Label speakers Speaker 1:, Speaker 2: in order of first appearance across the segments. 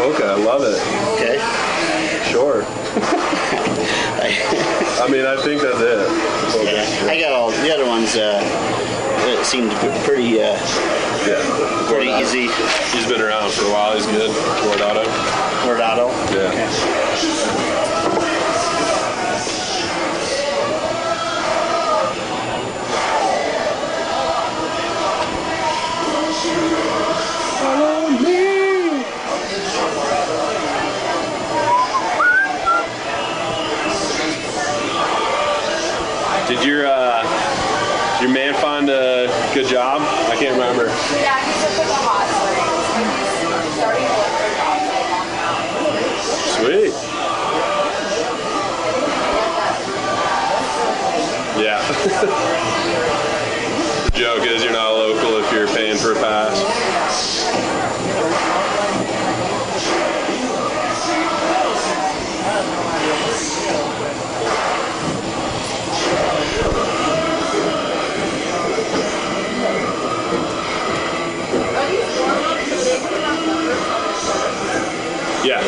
Speaker 1: Okay, I love it.
Speaker 2: Okay.
Speaker 1: Sure. I mean, I think that's it.
Speaker 2: Yeah. I got all the other ones that seemed pretty pretty easy.
Speaker 1: He's been around for a while. He's good. Wardado.
Speaker 2: Wardado?
Speaker 1: Yeah.
Speaker 2: Okay.
Speaker 1: Did your man find a good job? I can't remember.
Speaker 3: Yeah, he's just like a hot spring. He's starting to look for jobs like on now.
Speaker 1: Sweet. Yeah. The joke is you're not a local if you're paying for a pass. Yeah.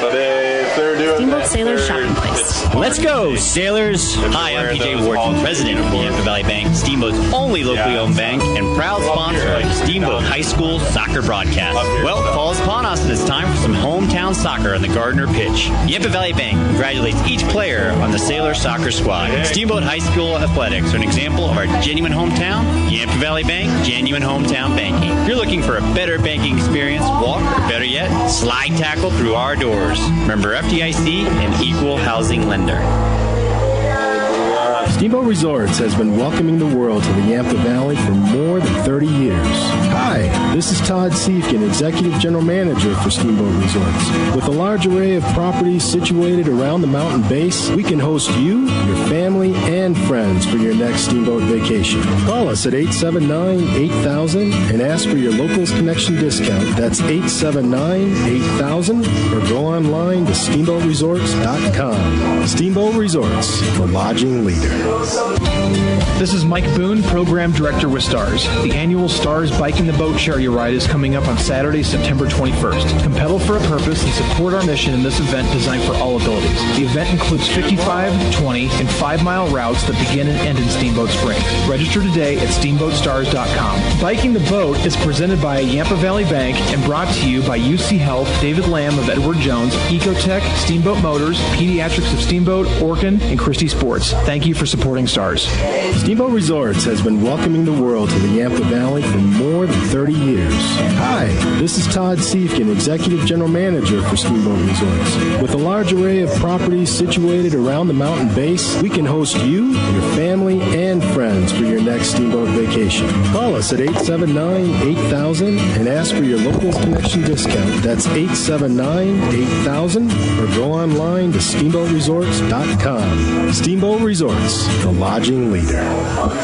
Speaker 1: But if they're doing
Speaker 4: Steamboat Sailors Shopping Place.
Speaker 5: Let's go, Sailors! Hi, I'm PJ Wharton, president of the Yampa Valley Bank, Steamboat's only locally owned bank, and proud sponsor of the Steamboat High School soccer broadcast. Well, fall is upon us, and it's time for some hometown soccer on the Gardner pitch. Yampa Valley Bank congratulates each player on the Sailor soccer squad. Steamboat High School athletics are an example of our genuine hometown. Yampa Valley Bank, genuine hometown banking. If you're looking for a better banking experience, walk, or better yet, slide tackle through our doors. Remember FDIC and equal housing lender.
Speaker 6: Steamboat Resorts has been welcoming the world to the Yampa Valley for more than 30 years. Hi, this is Todd Siefkin, Executive General Manager for Steamboat Resorts. With a large array of properties situated around the mountain base, we can host you, your family, and friends for your next Steamboat vacation. Call us at 879-8000 and ask for your Locals Connection discount. That's 879-8000 or go online to steamboatresorts.com. Steamboat Resorts, the lodging leader.
Speaker 7: This is Mike Boone, Program Director with STARS. The annual STARS Bike in the Boat Chariot Ride is coming up on Saturday, September 21st. Come pedal for a purpose and support our mission in this event designed for all abilities. The event includes 55, 20, and 5-mile routes that begin and end in Steamboat Springs. Register today at steamboatstars.com. Biking the Boat is presented by Yampa Valley Bank and brought to you by UC Health, David Lamb of Edward Jones, Ecotech, Steamboat Motors, Pediatrics of Steamboat, Orkin, and Christie Sports. Thank you for supporting STARS.
Speaker 6: Steamboat Resorts has been welcoming the world to the Yampa Valley for more than 30 years. Hi, this is Todd Siefkin, Executive General Manager for Steamboat Resorts. With a large array of properties situated around the mountain base, we can host you, your family, and friends for your next Steamboat vacation. Call us at 879-8000 and ask for your Locals Connection discount. That's 879-8000 or go online to steamboatresorts.com. Steamboat Resorts, the lodging leader.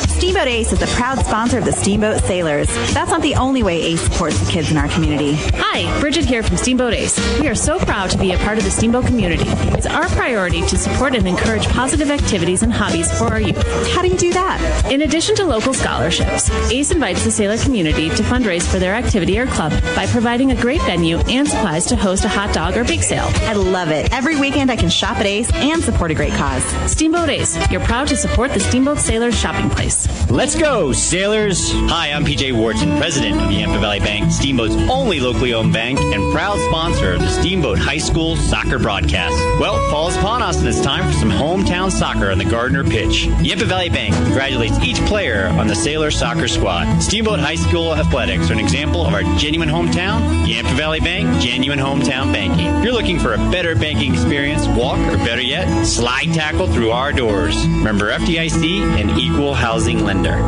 Speaker 8: Steamboat Ace is a proud sponsor of the Steamboat Sailors. That's not the only way Ace supports the kids in our community.
Speaker 4: Hi, Bridget here from Steamboat Ace. We are so proud to be a part of the Steamboat community. It's our priority to support and encourage positive activities and hobbies for our youth.
Speaker 8: How do you do that?
Speaker 4: In addition to local scholarships, Ace invites the sailor community to fundraise for their activity or club by providing a great venue and supplies to host a hot dog or bake sale.
Speaker 8: I love it. Every weekend I can shop at Ace and support a great cause.
Speaker 4: Steamboat Ace, you're proud to support the Steamboat Sailors Shopping Place.
Speaker 5: Let's go, Sailors! Hi, I'm PJ Wharton, president of the Yampa Valley Bank, Steamboat's only locally owned bank, and proud sponsor of the Steamboat High School soccer broadcast. Well, fall is upon us, and it's time for some hometown soccer on the Gardner pitch. Yampa Valley Bank congratulates each player on the Sailor soccer squad. Steamboat High School athletics are an example of our genuine hometown. Yampa Valley Bank, genuine hometown banking. If you're looking for a better banking experience, walk, or better yet, slide tackle through our doors. Remember FDIC and equal housing lender.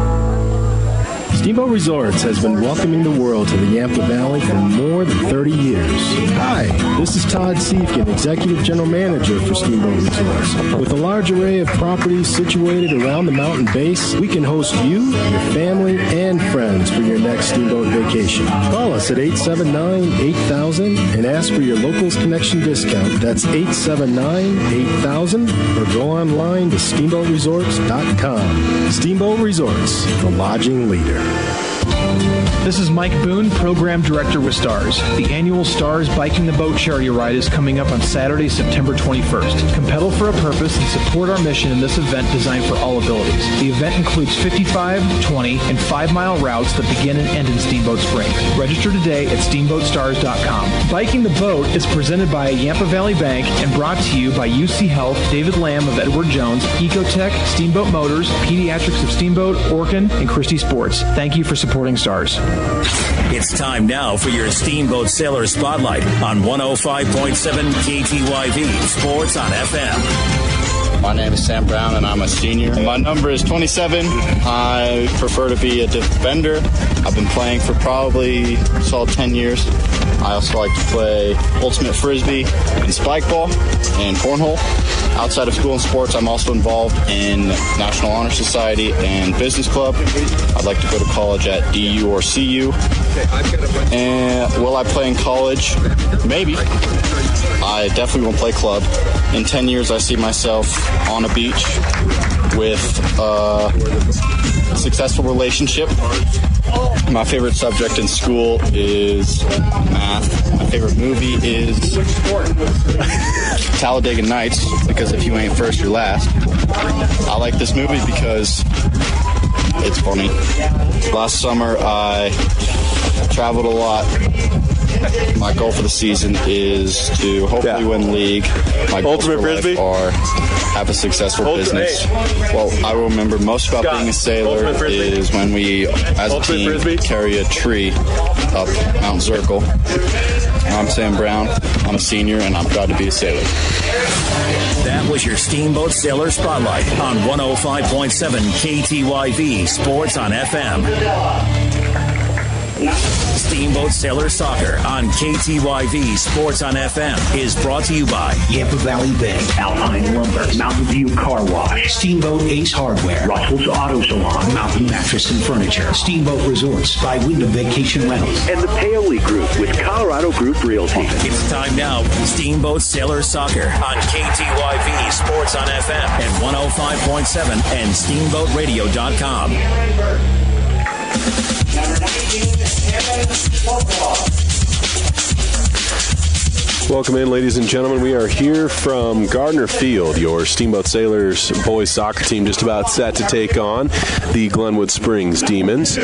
Speaker 6: Steamboat Resorts has been welcoming the world to the Yampa Valley for more than 30 years. Hi, this is Todd Siefkin, Executive General Manager for Steamboat Resorts. With a large array of properties situated around the mountain base, we can host you, your family, and friends for your next Steamboat vacation. Call us at 879-8000 and ask for your Locals Connection discount. That's 879-8000 or go online to steamboatresorts.com. Steamboat Resorts, the lodging leader.
Speaker 7: This is Mike Boone, Program Director with Stars. The annual Stars Biking the Boat charity ride is coming up on Saturday, September 21st. Come pedal for a purpose and support our mission in this event designed for all abilities. The event includes 55, 20, and 5-mile routes that begin and end in Steamboat Springs. Register today at steamboatstars.com. Biking the Boat is presented by Yampa Valley Bank and brought to you by UC Health, David Lamb of Edward Jones, Ecotech, Steamboat Motors, Pediatrics of Steamboat, Orkin, and Christie Sports. Thank you for supporting Stars.
Speaker 9: It's time now for your Steamboat Sailor Spotlight on 105.7 KTYV Sports on FM.
Speaker 10: My name is Sam Brown, and I'm a senior. My number is 27. I prefer to be a defender. I've been playing for probably a solid 10 years. I also like to play ultimate frisbee and spike ball and cornhole. Outside of school and sports, I'm also involved in National Honor Society and Business Club. I'd like to go to college at DU or CU. And will I play in college? Maybe. I definitely won't play club. In 10 years, I see myself on a beach with a successful relationship. My favorite subject in school is math. My favorite movie is Talladega Nights, because if you ain't first, you're last. I like this movie because it's funny. Last summer, I traveled a lot. My goal for the season is to hopefully win league. My goals
Speaker 1: ultimate
Speaker 10: for life
Speaker 1: frisbee
Speaker 10: are have a successful business. Well, I remember most about being a sailor is when we, as a team, carry a tree up Mount Zirkle. I'm Sam Brown. I'm a senior, and I'm proud to be a sailor.
Speaker 9: That was your Steamboat Sailor Spotlight on 105.7 KTYV Sports on FM. Steamboat Sailor Soccer on KTYV Sports on FM is brought to you by
Speaker 11: Yampa Valley Bank, Alpine Lumber, Mountain View Car Wash, Steamboat Ace Hardware, Russell's Auto Salon, Mountain Mattress and Furniture, Steamboat Resorts by Wyndham Vacation Rentals, and the Paoli Group with Colorado Group Realty.
Speaker 9: It's time now for Steamboat Sailor Soccer on KTYV Sports on FM and 105.7 and steamboatradio.com.
Speaker 1: Welcome in, ladies and gentlemen. We are here from Gardner Field. Your Steamboat Sailors boys soccer team just about set to take on the Glenwood Springs Demons.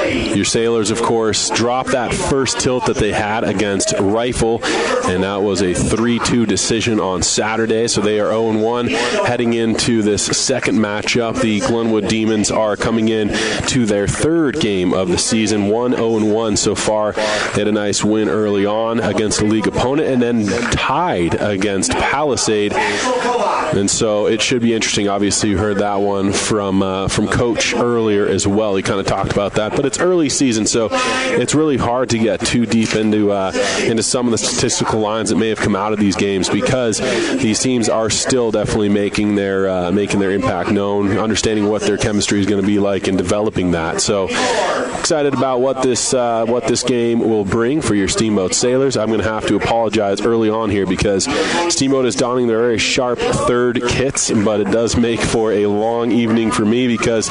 Speaker 1: Your Sailors, of course, dropped that first tilt that they had against Rifle, and that was a 3-2 decision on Saturday. So they are 0-1 heading into this second matchup. The Glenwood Demons are coming in to their third game of the season, 1-0-1 so far. They had a nice win early on against the league opponent and then tied against Palisade. And so it should be interesting. Obviously, you heard that one from Coach earlier as well. He kind of talked about that. But it's early season, so it's really hard to get too deep into some of the statistical lines that may have come out of these games, because these teams are still definitely making their impact known, understanding what their chemistry is going to be like and developing that. So excited about what this game will bring for your Steamboat Sailors. I'm going to have to apologize early on here because Steamboat is donning their very sharp third kits, but it does make for a long evening for me because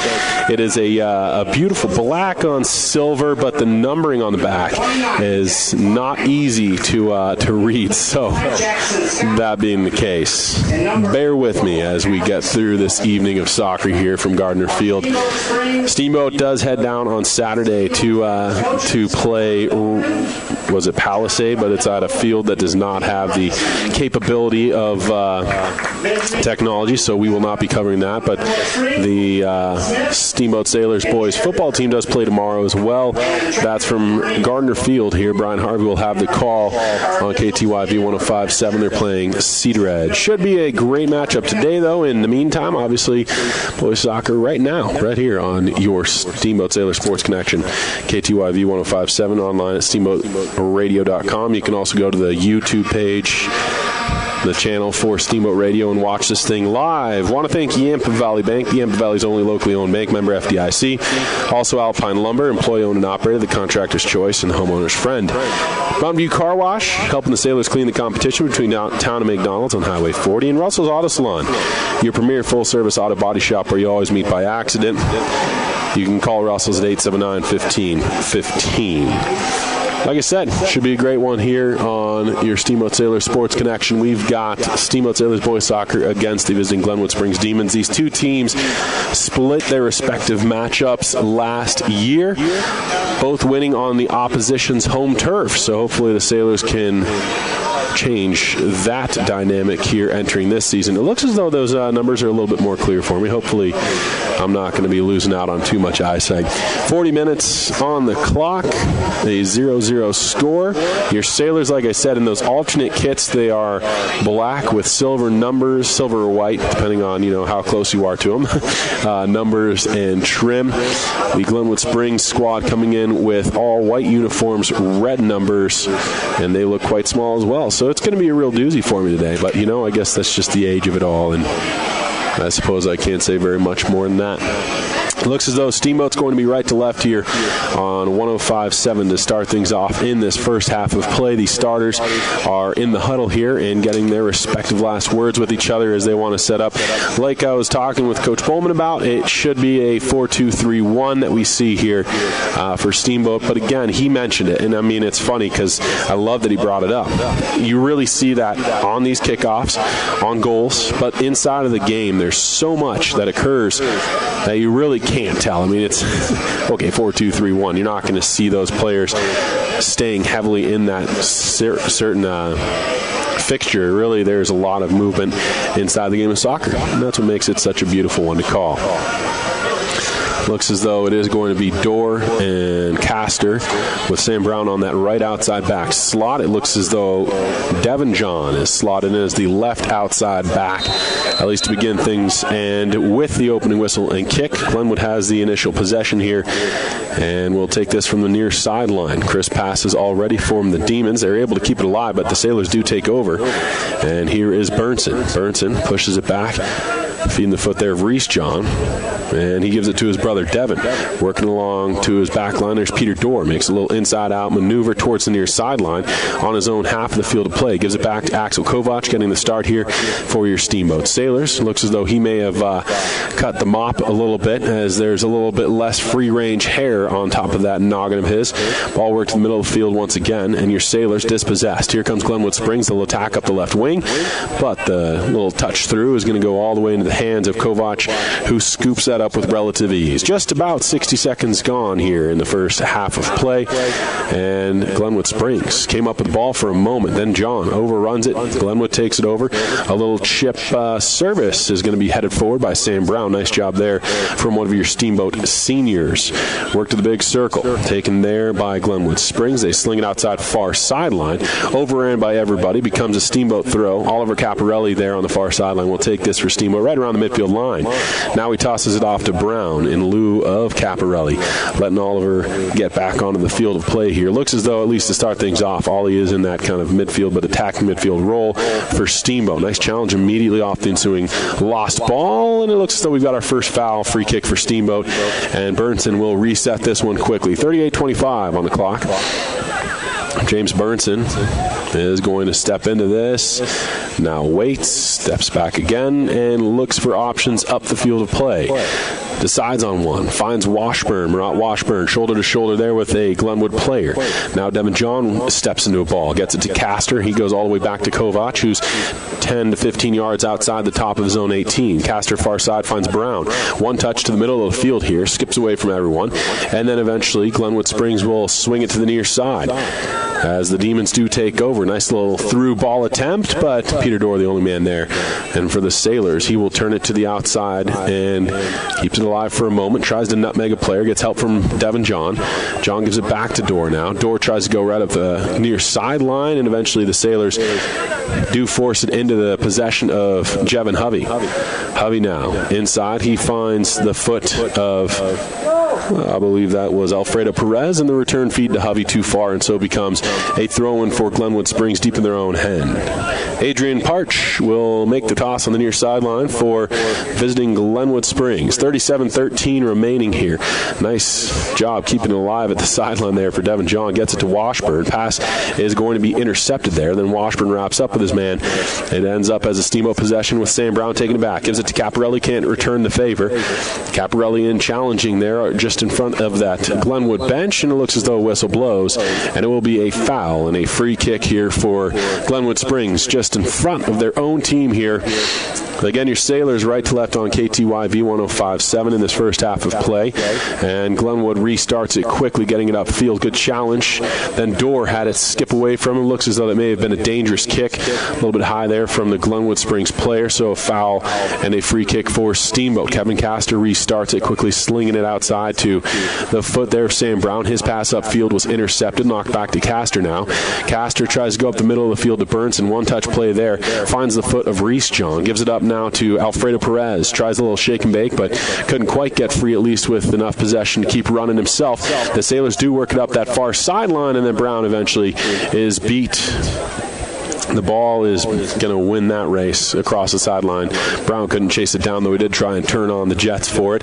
Speaker 1: it is a beautiful black on silver, but the numbering on the back is not easy to read. So that being the case, bear with me as we get through this evening of soccer here from Gardner Field. Steamboat does head down on Saturday to play, was it Palisade, but it's at a field that does not have the capability of technology, so we will not be covering that. But the Steamboat Sailors boys football team does play tomorrow as well. That's from Gardner Field here. Brian Harvey will have the call on KTYV 105.7. They're playing Cedar Edge. Should be a great matchup today, though. In the meantime, obviously, boys soccer right now, right here on your Steamboat Sailor Sports Connection. KTYV 105.7 online at steamboatradio.com. You can also go to the YouTube page, the channel for Steamboat Radio, and watch this thing live. Want to thank Yampa Valley Bank, Yampa Valley's only locally owned bank, member FDIC. Also Alpine Lumber, employee owned and operated, the contractor's choice and the homeowner's friend. Mountain View Car Wash, helping the Sailors clean the competition between downtown and McDonald's on Highway 40. And Russell's Auto Salon, your premier full-service auto body shop where you always meet by accident. you can call Russell's at 879-1515. Like I said, should be a great one here on your Steamboat Sailors Sports Connection. We've got Steamboat Sailors Boys Soccer against the visiting Glenwood Springs Demons. These two teams split their respective matchups last year, both winning on the opposition's home turf. So hopefully the Sailors can change that dynamic here entering this season. It looks as though those numbers are a little bit more clear for me. Hopefully I'm not going to be losing out on too much eyesight. 40 minutes on the clock, a 0-0 score. Your Sailors, like I said, in those alternate kits, they are black with silver numbers, silver or white, depending on how close you are to them, numbers and trim. The Glenwood Springs squad coming in with all white uniforms, red numbers, and they look quite small as well. So it's going to be a real doozy for me today, but I guess that's just the age of it all, and I suppose I can't say very much more than that. It looks as though Steamboat's going to be right to left here on 105.7 to start things off in this first half of play. The starters are in the huddle here and getting their respective last words with each other as they want to set up. Like I was talking with Coach Bowman about, it should be a 4-2-3-1 that we see here for Steamboat. But again, he mentioned it, and I mean, it's funny because I love that he brought it up. You really see that on these kickoffs, on goals, but inside of the game, there's so much that occurs that you really can't tell. I mean, it's okay, 4-2-3-1. You're not going to see those players staying heavily in that certain fixture. Really, there's a lot of movement inside the game of soccer, and that's what makes it such a beautiful one to call. Looks as though it is going to be Dorr and Castor with Sam Brown on that right outside back slot. It looks as though Devin John is slotted in as the left outside back, at least to begin things. And with the opening whistle and kick, Glenwood has the initial possession here, and we'll take this from the near sideline. Crisp passes already from the Demons. They're able to keep it alive, but the Sailors do take over. And here is Burnson. Burnson pushes it back, feeding the foot there of Reese John, and he gives it to his brother Devin. Working along to his back line, there's Peter Dorr. Makes a little inside-out maneuver towards the near sideline on his own half of the field of play. Gives it back to Axel Kovac, getting the start here for your Steamboat Sailors. Looks as though he may have cut the mop a little bit, as there's a little bit less free-range hair on top of that noggin of his. Ball worked to the middle of the field once again, and your Sailors dispossessed. Here comes Glenwood Springs. They'll attack up the left wing, but the little touch through is going to go all the way into the hands of Kovac, who scoops that up with relative ease. Just about 60 seconds gone here in the first half of play, and Glenwood Springs came up with the ball for a moment. Then John overruns it. Glenwood takes it over. A little chip service is going to be headed forward by Sam Brown. Nice job there from one of your Steamboat seniors. Work to the big circle. Taken there by Glenwood Springs. They sling it outside far sideline. Overran by everybody. Becomes a Steamboat throw. Oliver Caparelli there on the far sideline will take this for Steamboat right around the midfield line. Now he tosses it off to Brown in lieu of Caparelli, letting Oliver get back onto the field of play here. Looks as though, at least to start things off, Ollie is in that kind of midfield but attacking midfield role for Steamboat. Nice challenge immediately off the ensuing lost ball, and it looks as though we've got our first foul, free kick for Steamboat, and Burnson will reset this one quickly. 38:25 on the clock. James Burnson is going to step into this. Now waits, steps back again, and looks for options up the field of play. Decides on one, finds Washburn, Murat Washburn, shoulder to shoulder there with a Glenwood player. Now Devin John steps into a ball, gets it to Castor. He goes all the way back to Kovac, who's 10 to 15 yards outside the top of his own 18. Castor far side finds Brown. One touch to the middle of the field here, skips away from everyone, and then eventually Glenwood Springs will swing it to the near side as the Demons do take over. Nice little through ball attempt, but Peter Dorr the only man there. And for the Sailors, he will turn it to the outside and keeps it alive for a moment, tries to nutmeg a player, gets help from Devin John. John gives it back to Dorr now. Dorr tries to go right up the near sideline, and eventually the Sailors do force it into the possession of Jevin Hovey. Hovey now inside. He finds the foot of I believe that was Alfredo Perez, and the return feed to Hovey too far, and so becomes a throw-in for Glenwood Springs deep in their own end. Adrian Parch will make the toss on the near sideline for visiting Glenwood Springs. 37-13 remaining here. Nice job keeping it alive at the sideline there for Devin John. Gets it to Washburn. Pass is going to be intercepted there. Then Washburn wraps up with his man. It ends up as a Steamboat possession with Sam Brown taking it back. Gives it to Caparelli. Can't return the favor. Caparelli in challenging there just in front of that Glenwood bench, and it looks as though a whistle blows, and it will be a foul and a free kick here for Glenwood Springs just in front of their own team here. Again, your Sailors right to left on KTYV 105.7 in this first half of play. And Glenwood restarts it quickly, getting it upfield. Good challenge. Then Dorr had it skip away from him. Looks as though that may have been a dangerous kick. A little bit high there from the Glenwood Springs player. So a foul and a free kick for Steamboat. Kevin Castor restarts it quickly, slinging it outside to the foot there of Sam Brown. His pass upfield was intercepted, knocked back to Castor now. Castor tries to go up the middle of the field to Burnson. One-touch play there. Finds the foot of Reese John. Gives it up now to Alfredo Perez. Tries a little shake and bake, but couldn't quite get free, at least with enough possession to keep running himself. The Sailors do work it up that far sideline, and then Brown eventually is beat. The ball is going to win that race across the sideline. Brown couldn't chase it down, though he did try and turn on the Jets for it.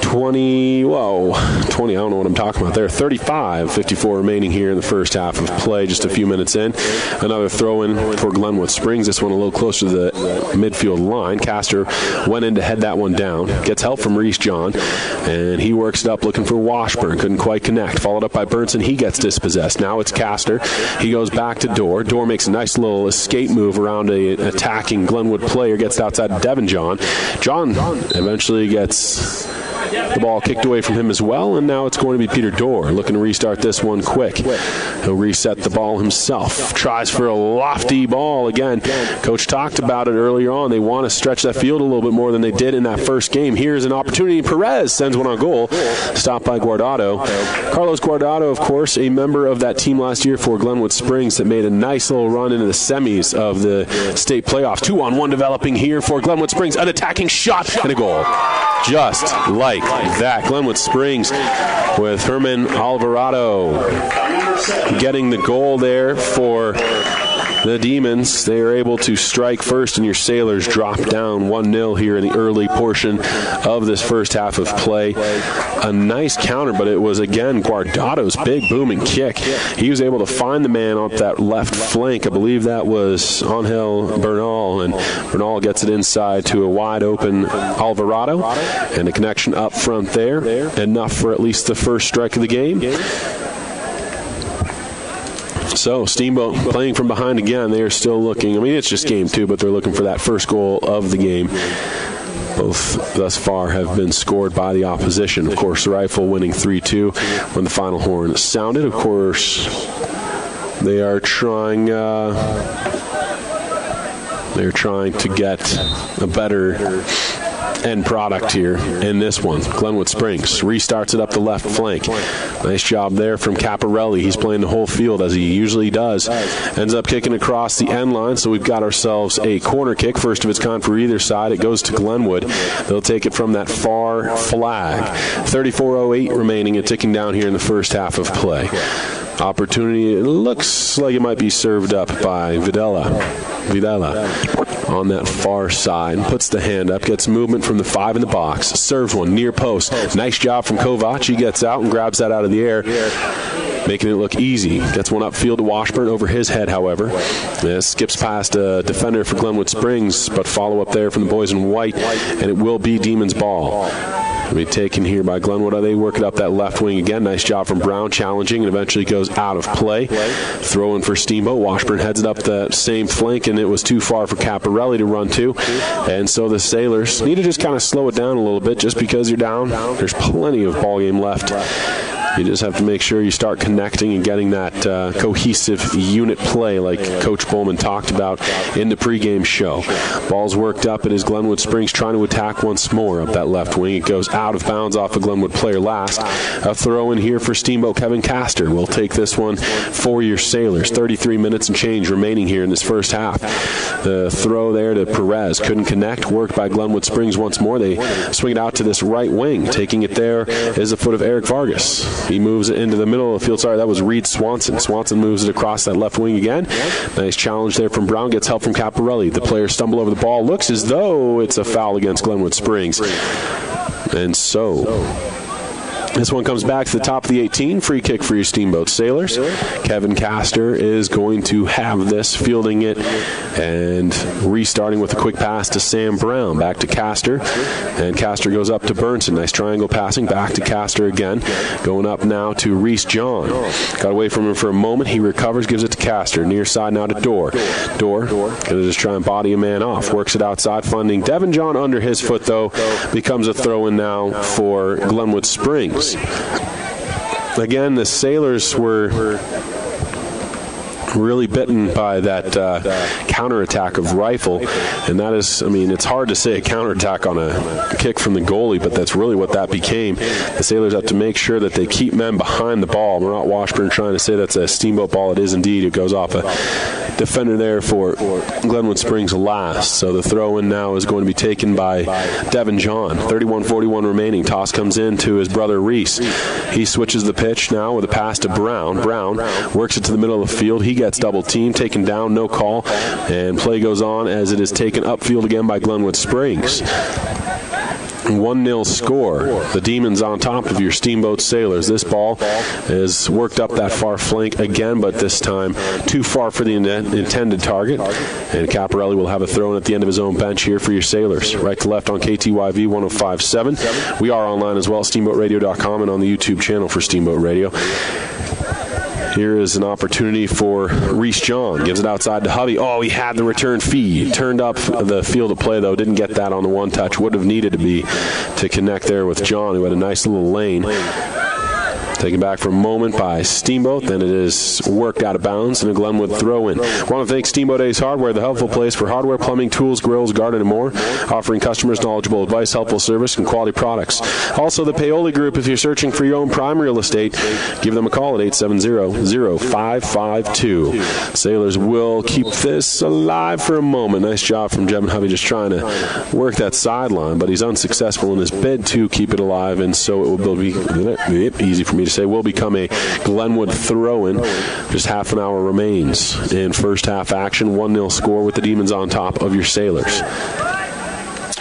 Speaker 1: 20, I don't know what I'm talking about there. 35-54 remaining here in the first half of play, just a few minutes in. Another throw-in for Glenwood Springs. This one a little closer to the midfield line. Castor went in to head that one down. Gets help from Reese John, and he works it up looking for Washburn. Couldn't quite connect. Followed up by Burnson. He gets dispossessed. Now it's Castor. He goes back to Dorr. Dorr makes a nice little escape move around an attacking Glenwood player. Gets outside to Devin John. John eventually gets the ball kicked away from him as well, and now it's going to be Peter Dorr looking to restart this one quick. He'll reset the ball himself. Tries for a lofty ball again. Coach talked about it earlier on. They want to stretch that field a little bit more than they did in that first game. Here's an opportunity. Perez sends one on goal. Stopped by Guardado. Carlos Guardado, of course, a member of that team last year for Glenwood Springs that made a nice little run into the semis of the state playoffs. 2-on-1 developing here for Glenwood Springs. An attacking shot and a goal. Just like that. Glenwood Springs with Herman Alvarado getting the goal there for the Demons. They are able to strike first, and your Sailors drop down 1-0 here in the early portion of this first half of play. A nice counter, but it was, again, Guardado's big booming kick. He was able to find the man on that left flank. I believe that was Angel Bernal, and Bernal gets it inside to a wide-open Alvarado, and a connection up front there. Enough for at least the first strike of the game. So, Steamboat playing from behind again. They are still looking. I mean, it's just game two, but they're looking for that first goal of the game. Both thus far have been scored by the opposition. Of course, the Rifle winning 3-2 when the final horn sounded. Of course, they are trying to get a better end product here in this one. Glenwood Springs restarts it up the left flank. Nice job there from Caparelli. He's playing the whole field as he usually does. Ends up kicking across the end line, so we've got ourselves a corner kick, first of its kind for either side. It goes to Glenwood. They'll take it from that far flag. 34:08 remaining and ticking down here in the first half of play. Opportunity, it looks like it might be served up by Videla on that far side. Puts the hand up, gets movement from the 5 in the box. Serves one near post. Nice job from Kovac. He gets out and grabs that out of the air, making it look easy. Gets one upfield to Washburn over his head, however. Skips past a defender for Glenwood Springs, but follow up there from the boys in white, and it will be Demons' ball. It'll be taken here by Glenwood. They work it up that left wing again. Nice job from Brown, challenging, and eventually goes out of play. Throw in for Steamboat. Washburn heads it up the same flank, and it was too far for Caparelli to run to. And so the Sailors need to just kind of slow it down a little bit just because you're down. There's plenty of ball game left You just have to make sure you start connecting and getting that cohesive unit play like Coach Bowman talked about in the pregame show. Ball's worked up. It is Glenwood Springs trying to attack once more up that left wing. It goes out of bounds off a Glenwood player last. A throw in here for Steamboat. Kevin Castor will take this one for your Sailors. 33 minutes and change remaining here in this first half. The throw there to Perez couldn't connect. Worked by Glenwood Springs once more. They swing it out to this right wing. Taking it there is a foot of Eric Vargas. He moves it into the middle of the field. Sorry, that was Reed Swanson. Swanson moves it across that left wing again. Nice challenge there from Brown. Gets help from Caparelli. The players stumble over the ball. Looks as though it's a foul against Glenwood Springs. And so this one comes back to the top of the 18. Free kick for your Steamboat Sailors. Kevin Castor is going to have this, fielding it and restarting with a quick pass to Sam Brown. Back to Castor. And Castor goes up to Burnson. Nice triangle passing. Back to Castor again. Going up now to Reese John. Got away from him for a moment. He recovers, gives it to Castor. Near side now to Dorr. Dorr going to just try and body a man off. Works it outside, finding Devin John under his foot, though. Becomes a throw-in now for Glenwood Springs. Again, the Sailors were really bitten by that counterattack of Rifle, and that is, I mean, it's hard to say a counterattack on a kick from the goalie, but that's really what that became. The Sailors have to make sure that they keep men behind the ball. We're not Washburn trying to say that's a Steamboat ball. It is indeed. It goes off a defender there for Glenwood Springs last. So the throw-in now is going to be taken by Devin John. 31:41 remaining. Toss comes in to his brother Reese. He switches the pitch now with a pass to Brown. Brown works it to the middle of the field. He gets double teamed, taken down, no call, and play goes on as it is taken upfield again by Glenwood Springs. 1-0 score. The Demons on top of your Steamboat Sailors. This ball is worked up that far flank again, but this time too far for the intended target. And Caparelli will have a throw-in at the end of his own bench here for your Sailors. Right to left on KTYV 105.7. We are online as well, steamboatradio.com, and on the YouTube channel for Steamboat Radio. Here is an opportunity for Reese John. Gives it outside to Hovey. Oh, he had the return feed. Turned up the field of play, though. Didn't get that on the one touch. Would have needed to be to connect there with John, who had a nice little lane. Taken back for a moment by Steamboat. Then it is worked out of bounds and a Glenwood throw-in. Want to thank Steamboat Ace Hardware, the helpful place for hardware, plumbing, tools, grills, garden, and more. Offering customers knowledgeable advice, helpful service, and quality products. Also, the Paoli Group. If you're searching for your own prime real estate, give them a call at 870-0552. Sailors will keep this alive for a moment. Nice job from Jevin Hovey just trying to work that sideline, but he's unsuccessful in his bid to keep it alive, and so it will be easy for me to say, will become a Glenwood throw-in. Just half an hour remains in first half action. 1-0 score with the Demons on top of your Sailors.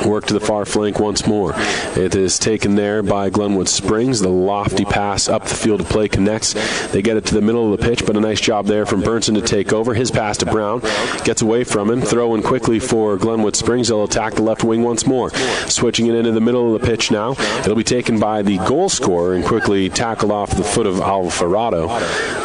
Speaker 1: Work to the far flank once more. It is taken there by Glenwood Springs. The lofty pass up the field of play connects. They get it to the middle of the pitch, but a nice job there from Burnson to take over. His pass to Brown. Gets away from him. Throw in quickly for Glenwood Springs. They'll attack the left wing once more. Switching it into the middle of the pitch now. It'll be taken by the goal scorer and quickly tackled off the foot of Alvarado.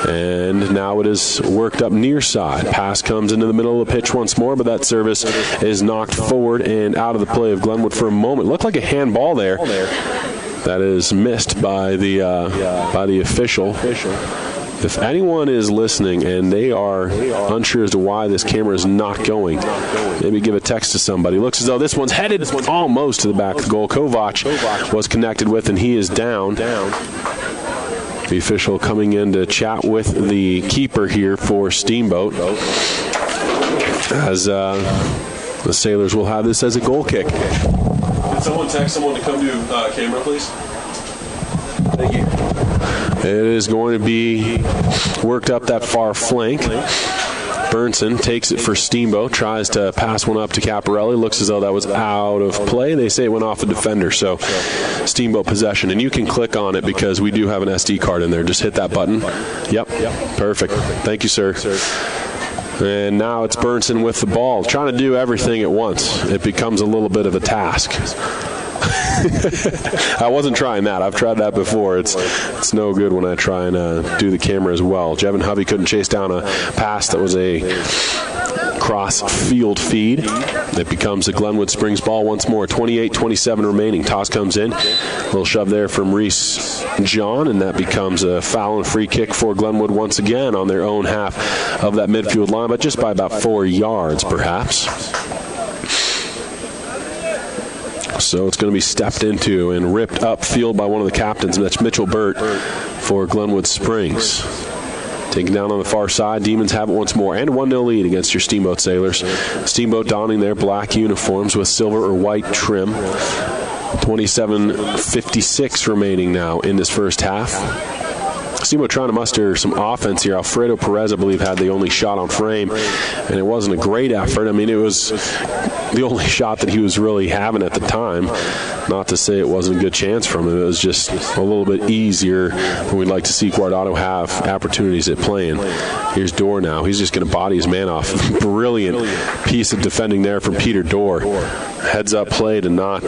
Speaker 1: And now it is worked up near side. Pass comes into the middle of the pitch once more, but that service is knocked forward and out of the play of Glenwood for a moment. Looked like a handball there. That is missed by the official. If anyone is listening and they are unsure as to why this camera is not going, maybe give a text to somebody. Looks as though this one's headed almost to the back of the goal. Kovac was connected with, and he is down. The official coming in to chat with the keeper here for Steamboat, as the Sailors will have this as a goal kick.
Speaker 12: Can someone text someone to come to camera, please? Thank you.
Speaker 1: It is going to be worked up that far flank. Burnson takes it for Steamboat, tries to pass one up to Caparelli. Looks as though that was out of play. They say it went off a defender, so Steamboat possession. And you can click on it because we do have an SD card in there. Just hit that button. Yep. Perfect. Thank you, sir. And now it's Burnson with the ball. Trying to do everything at once. It becomes a little bit of a task. I wasn't trying that. I've tried that before. It's no good when I try and do the camera as well. Jevin Hovey couldn't chase down a pass that was a cross-field feed. It becomes a Glenwood Springs ball once more. 28-27 remaining. Toss comes in. A little shove there from Reese John, and that becomes a foul and free kick for Glenwood once again on their own half of that midfield line, but just by about 4 yards, perhaps. So it's going to be stepped into and ripped upfield by one of the captains, and that's Mitchell Burt for Glenwood Springs. Taken down on the far side, Demons have it once more, and a 1-0 lead against your Steamboat Sailors. Steamboat donning their black uniforms with silver or white trim. 27:56 remaining now in this first half. Steamboat trying to muster some offense here. Alfredo Perez, I believe, had the only shot on frame, and it wasn't a great effort. I mean, it was the only shot that he was really having at the time. Not to say it wasn't a good chance from him. It was just a little bit easier than we'd like to see Guardado have opportunities at playing. Here's Dorr now. He's just going to body his man off. Brilliant piece of defending there from Peter Dorr. Heads up play to not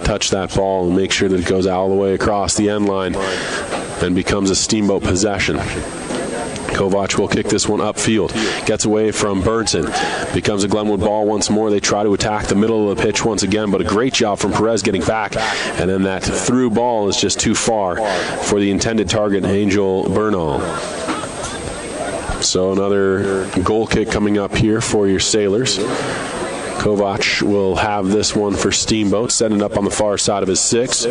Speaker 1: touch that ball and make sure that it goes all the way across the end line and becomes a Steamboat possession. Kovac will kick this one upfield. Gets away from Burnson. Becomes a Glenwood ball once more. They try to attack the middle of the pitch once again, but a great job from Perez getting back. And then that through ball is just too far for the intended target, Angel Bernal. So another goal kick coming up here for your Sailors. Kovac will have this one for Steamboat, setting up on the far side of his 6.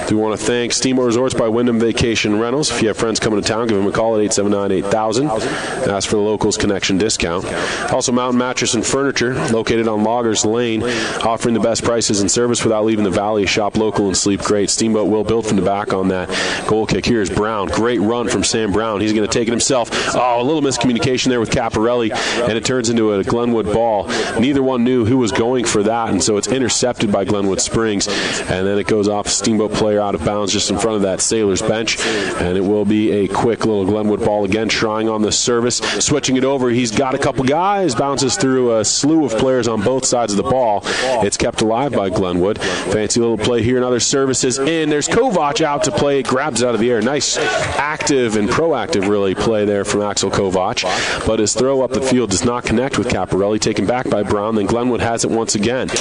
Speaker 1: We want to thank Steamboat Resorts by Wyndham Vacation Rentals. If you have friends coming to town, give them a call at 879-8000. Ask for the Locals Connection discount. Also, Mountain Mattress and Furniture, located on Loggers Lane, offering the best prices and service without leaving the valley. Shop local and sleep great. Steamboat will build from the back on that goal kick. Here's Brown. Great run from Sam Brown. He's going to take it himself. Oh, a little miscommunication there with Caparelli, and it turns into a Glenwood ball. Neither one knew who was going for that, and so it's intercepted by Glenwood Springs, and then it goes off a Steamboat player out of bounds just in front of that Sailors bench, and it will be a quick little Glenwood ball again, trying on the service, switching it over. He's got a couple guys, bounces through a slew of players on both sides of the ball. It's kept alive by Glenwood. Fancy little play here, another service is in. There's Kovac out to play, grabs it out of the air. Nice active and proactive really play there from Axel Kovac, but his throw up the field does not connect with Caparelli, taken back by Brown. Then Glenwood has it once again.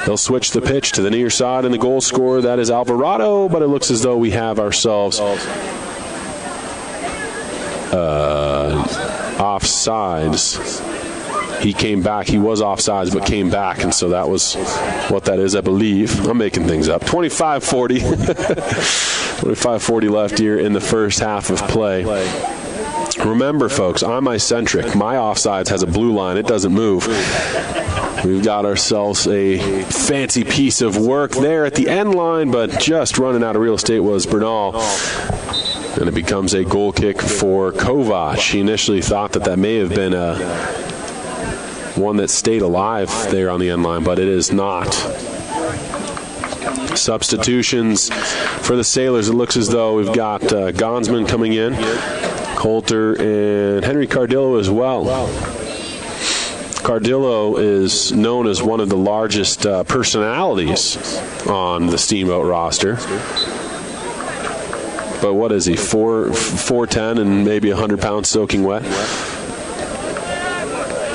Speaker 1: They'll switch the pitch to the near side, and the goal scorer, that is Alvarado, but it looks as though we have ourselves offsides. He came back. He was offsides, but came back, and so that was what that is, I believe. I'm making things up. 25-40. 25-40 left here in the first half of play. Remember, folks, I'm eye-centric. My offsides has a blue line. It doesn't move. We've got ourselves a fancy piece of work there at the end line, but just running out of real estate was Bernal. And it becomes a goal kick for Kovac. He initially thought that may have been one that stayed alive there on the end line, but it is not. Substitutions for the Sailors. It looks as though we've got Gonsman coming in, Coulter, and Henry Cardillo as well. Cardillo is known as one of the largest personalities on the Steamboat roster. But what is he, 4'10" and maybe 100 pounds soaking wet?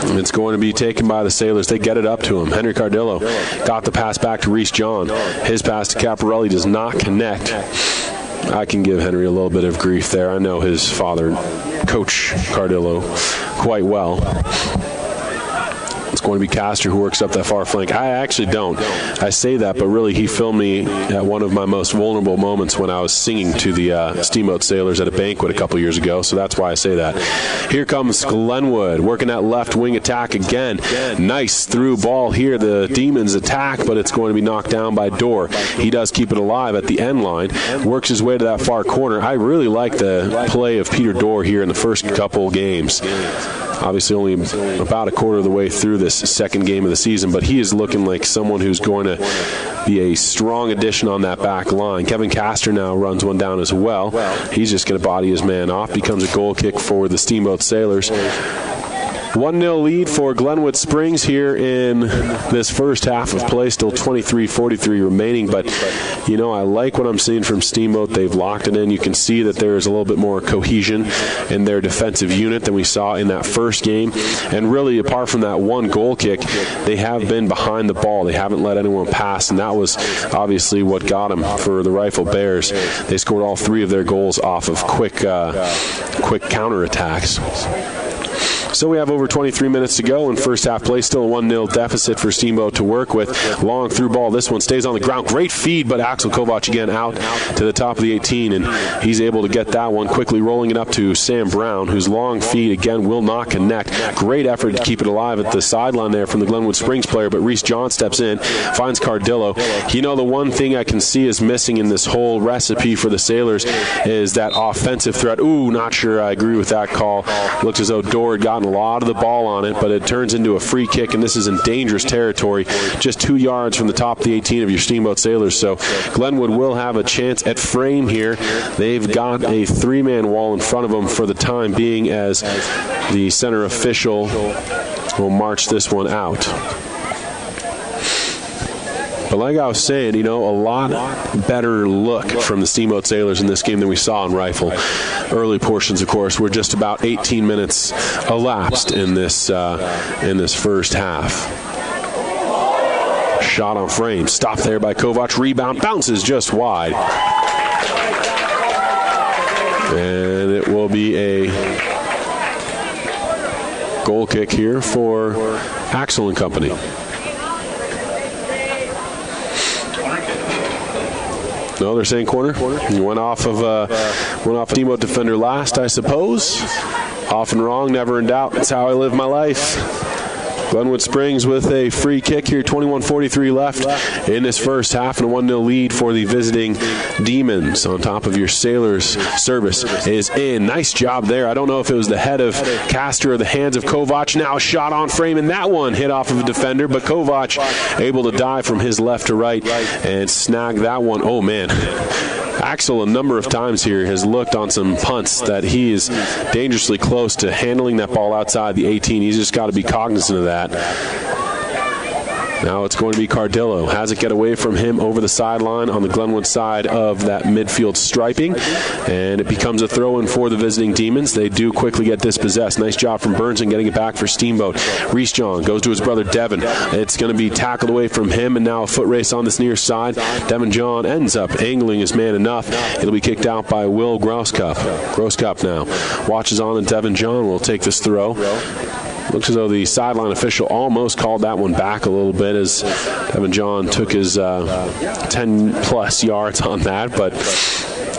Speaker 1: It's going to be taken by the Sailors. They get it up to him. Henry Cardillo got the pass back to Reese John. His pass to Caparelli does not connect. I can give Henry a little bit of grief there. I know his father, Coach Cardillo, quite well. It's going to be Castor who works up that far flank. I actually don't. I say that, but really he filmed me at one of my most vulnerable moments when I was singing to the Steamboat Sailors at a banquet a couple years ago, so that's why I say that. Here comes Glenwood, working that left wing attack again. Nice through ball here. The Demons attack, but it's going to be knocked down by Dorr. He does keep it alive at the end line, works his way to that far corner. I really like the play of Peter Dorr here in the first couple games. Obviously only about a quarter of the way through this second game of the season, but he is looking like someone who's going to be a strong addition on that back line. Kevin Castor now runs one down as well. He's just going to body his man off. Becomes a goal kick for the Steamboat Sailors. 1-0 lead for Glenwood Springs here in this first half of play. Still 23-43 remaining, but I like what I'm seeing from Steamboat. They've locked it in. You can see that there's a little bit more cohesion in their defensive unit than we saw in that first game. And really, apart from that one goal kick, they have been behind the ball. They haven't let anyone pass, and that was obviously what got them for the Rifle Bears. They scored all 3 of their goals off of quick counterattacks. So we have over 23 minutes to go in first half play. Still a 1-0 deficit for Steamboat to work with. Long through ball. This one stays on the ground. Great feed, but Axel Kovac again out to the top of the 18, and he's able to get that one, quickly rolling it up to Sam Brown, whose long feed again will not connect. Great effort to keep it alive at the sideline there from the Glenwood Springs player, but Reese John steps in, finds Cardillo. The one thing I can see is missing in this whole recipe for the Sailors is that offensive threat. Ooh, not sure I agree with that call. Looks as though Dorr had gotten a lot of the ball on it, but it turns into a free kick, and this is in dangerous territory, just 2 yards from the top of the 18 of your Steamboat Sailors. So Glenwood will have a chance at frame here. They've got a 3-man wall in front of them for the time being, as the center official will march this one out. But like I was saying, a lot better look from the Steamboat Sailors in this game than we saw in Rifle. Early portions, of course, were just about 18 minutes elapsed in this first half. Shot on frame. Stopped there by Kovac. Rebound. Bounces just wide. And it will be a goal kick here for Axel and company. No, they're saying corner. He went off Steamboat defender last, I suppose. Often wrong, never in doubt. That's how I live my life. Glenwood Springs with a free kick here, 21:43 left in this first half, and a 1-0 lead for the visiting Demons. On top of your Sailors, service is in. Nice job there. I don't know if it was the head of Castor or the hands of Kovac. Now a shot on frame, and that one hit off of a defender, but Kovac able to dive from his left to right and snag that one. Oh, man. Axel a number of times here has looked on some punts that he is dangerously close to handling that ball outside the 18. He's just got to be cognizant of that. Now it's going to be Cardillo. Has it get away from him over the sideline on the Glenwood side of that midfield striping. And it becomes a throw-in for the visiting Demons. They do quickly get dispossessed. Nice job from Burnson getting it back for Steamboat. Reese John goes to his brother Devin. It's going to be tackled away from him, and now a foot race on this near side. Devin John ends up angling his man enough. It'll be kicked out by Will Grosscup. Grosscup now watches on, and Devin John will take this throw. Looks as though the sideline official almost called that one back a little bit as Devin John took his 10-plus yards on that, but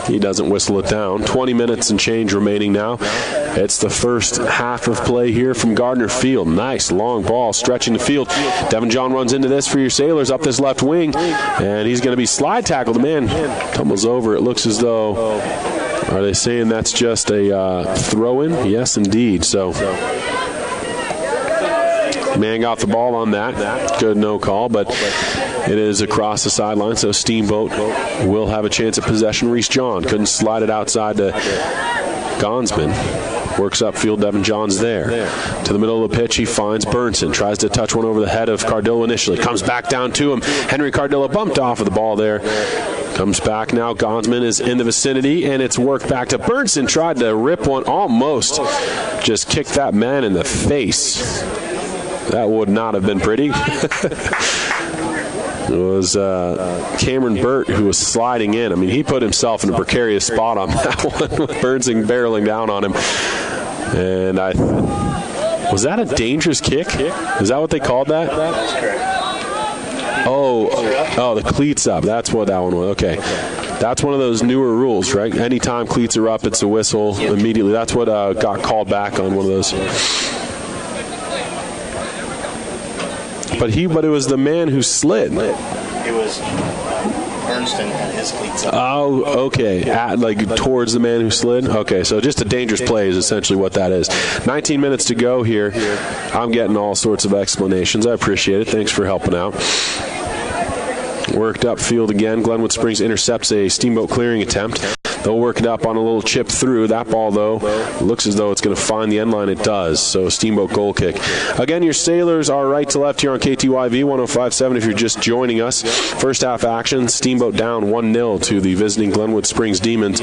Speaker 1: he doesn't whistle it down. 20 minutes and change remaining now. It's the first half of play here from Gardner Field. Nice long ball stretching the field. Devin John runs into this for your Sailors up this left wing, and he's going to be slide tackled. The man tumbles over. It looks as though, are they saying that's just a throw-in? Yes, indeed. So man got the ball on that. Good no call, but it is across the sideline, so Steamboat will have a chance at possession. Reese John couldn't slide it outside to Gonsman. Works upfield, Devin John's there. To the middle of the pitch, he finds Burnson. Tries to touch one over the head of Cardillo initially. Comes back down to him. Henry Cardillo bumped off of the ball there. Comes back now. Gonsman is in the vicinity, and it's worked back to Burnson. Tried to rip one, almost just kicked that man in the face. That would not have been pretty. It was Cameron Burt who was sliding in. I mean, he put himself in a precarious spot on that one with Burnson barreling down on him. And was that a dangerous kick? Is that what they called that?
Speaker 2: That's correct.
Speaker 1: Oh, the cleats up. That's what that one was. Okay. That's one of those newer rules, right? Anytime cleats are up, it's a whistle immediately. That's what got called back on one of those. But it was the man who slid.
Speaker 2: It was Bernston and his cleats up.
Speaker 1: Oh, okay. Towards the man who slid? Okay, so just a dangerous play is essentially what that is. 19 minutes to go here. I'm getting all sorts of explanations. I appreciate it. Thanks for helping out. Worked upfield again. Glenwood Springs intercepts a Steamboat clearing attempt. They'll work it up on a little chip through. That ball, though, looks as though it's going to find the end line. It does. So Steamboat goal kick. Again, your Sailors are right to left here on KTYV 105.7 if you're just joining us. First half action, Steamboat down 1-0 to the visiting Glenwood Springs Demons.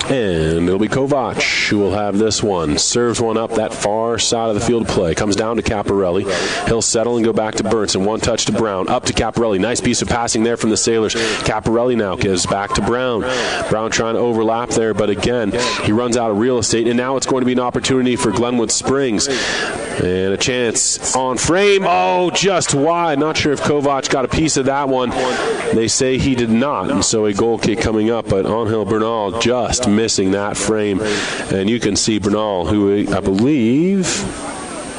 Speaker 1: And it'll be Kovac who will have this one. Serves one up that far side of the field of play. Comes down to Caparelli. He'll settle and go back to Burnson. One touch to Brown. Up to Caparelli. Nice piece of passing there from the Sailors. Caparelli now gives back to Brown. Brown trying to overlap there, but again, he runs out of real estate, and now it's going to be an opportunity for Glenwood Springs. And a chance on frame. Oh, just wide. Not sure if Kovac got a piece of that one. They say he did not, and so a goal kick coming up, but Angel Bernal just missing that frame. And you can see Bernal, who I believe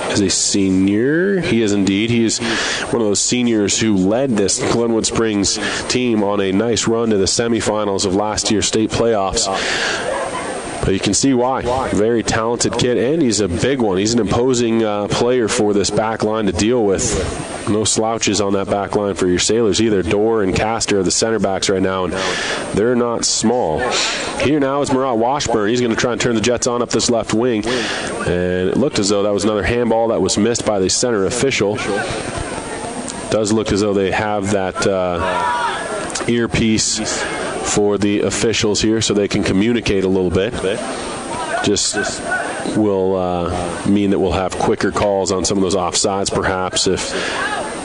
Speaker 1: is a senior. He is indeed. He is one of those seniors who led this Glenwood Springs team on a nice run to the semifinals of last year's state playoffs. But you can see why. Very talented kid, and he's a big one. He's an imposing player for this back line to deal with. No slouches on that back line for your Sailors either. Dorr and Castor are the center backs right now, and they're not small. Here now is Murat Washburn. He's going to try and turn the Jets on up this left wing. And it looked as though that was another handball that was missed by the center official. It does look as though they have that earpiece for the officials here so they can communicate a little bit. Just will mean that we'll have quicker calls on some of those offsides perhaps if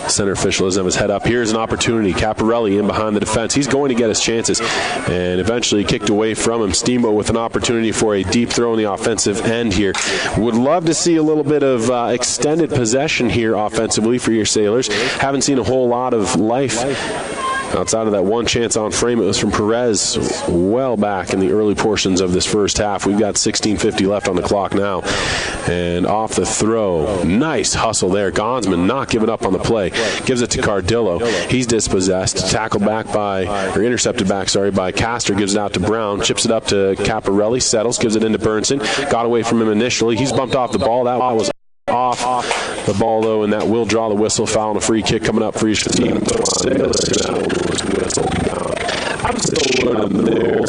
Speaker 1: center official doesn't have his head up. Here's an opportunity. Caparelli in behind the defense. He's going to get his chances, and eventually kicked away from him. Steamboat with an opportunity for a deep throw in the offensive end here. Would love to see a little bit of extended possession here offensively for your Sailors. Haven't seen a whole lot of life outside of that one chance on frame. It was from Perez well back in the early portions of this first half. We've got 16:50 left on the clock now. And off the throw, nice hustle there. Gonsman not giving up on the play. Gives it to Cardillo. He's dispossessed. Tackled back or intercepted back, by Castor. Gives it out to Brown. Chips it up to Caparelli. Settles. Gives it into Burnson. Got away from him initially. He's bumped off the ball. That was off the ball, though, and that will draw the whistle. Foul and a free kick coming up for your team. I'm still learning there.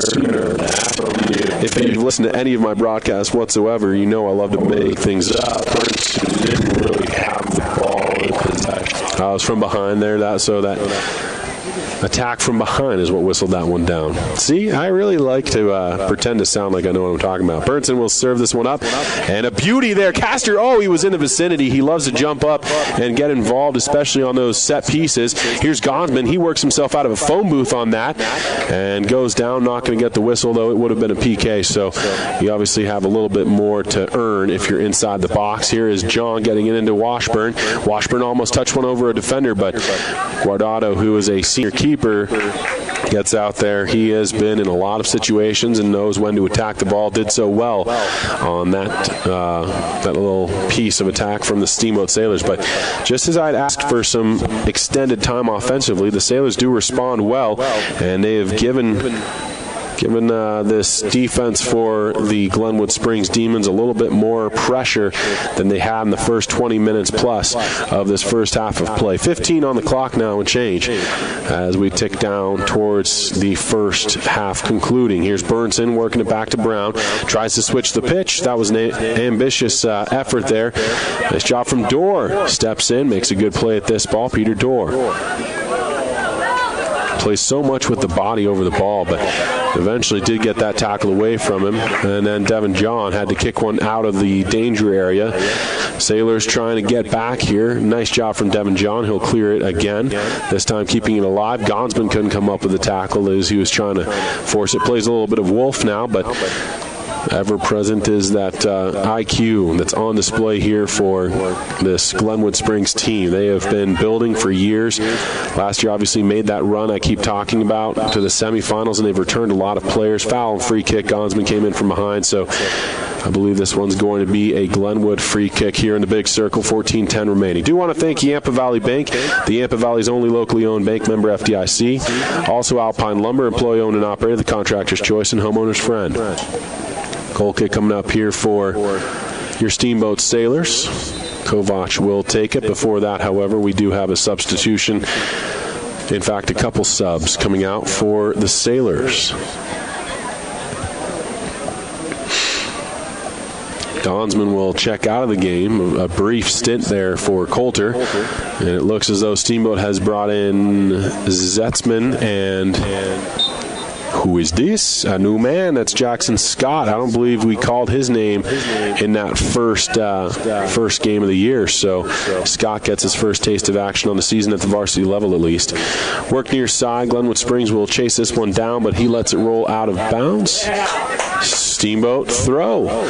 Speaker 1: If you've listened to any of my broadcasts whatsoever, you know I love to make things up. Burns didn't really have the ball in possession. I was from behind there, so that attack from behind is what whistled that one down. See, I really like to pretend to sound like I know what I'm talking about. Burnson will serve this one up, and a beauty there. Castor, he was in the vicinity. He loves to jump up and get involved, especially on those set pieces. Here's Gonsman. He works himself out of a phone booth on that and goes down. Not going to get the whistle, though. It would have been a PK, so you obviously have a little bit more to earn if you're inside the box. Here is John getting it into Washburn. Washburn almost touched one over a defender, but Guardado, who is a senior keeper, gets out there. He has been in a lot of situations and knows when to attack the ball. Did so well on that little piece of attack from the Steamboat Sailors. But just as I'd asked for some extended time offensively, the Sailors do respond well, and they have given this defense for the Glenwood Springs Demons a little bit more pressure than they had in the first 20 minutes plus of this first half of play. 15 on the clock now and change as we tick down towards the first half concluding. Here's Burnson working it back to Brown. Tries to switch the pitch. That was an ambitious effort there. Nice job from Dorr. Steps in, makes a good play at this ball. Peter Dorr plays so much with the body over the ball, but eventually did get that tackle away from him. And then Devin John had to kick one out of the danger area. Sailors trying to get back here. Nice job from Devin John. He'll clear it again, this time keeping it alive. Gonsman couldn't come up with the tackle as he was trying to force it. Plays a little bit of wolf now, but ever present is that IQ that's on display here for this Glenwood Springs team. They have been building for years. Last year obviously made that run I keep talking about to the semifinals, and they've returned a lot of players. Foul and free kick. Gonsman came in from behind, so I believe this one's going to be a Glenwood free kick here in the big circle. 14-10 remaining. Do want to thank Yampa Valley Bank, the Yampa Valley's only locally owned bank, member FDIC. Also Alpine Lumber, employee owned and operated, the contractor's choice and homeowner's friend. Goal kick coming up here for your Steamboat Sailors. Kovac will take it. Before that, however, we do have a substitution In fact, a couple subs coming out for the Sailors. Donsman will check out of the game. A brief stint there for Coulter. And it looks as though Steamboat has brought in Zetzman and who is this? A new man. That's Jackson Scott. I don't believe we called his name in that first game of the year. So Scott gets his first taste of action on the season at the varsity level at least. Work near side. Glenwood Springs will chase this one down, but he lets it roll out of bounds. Steamboat throw.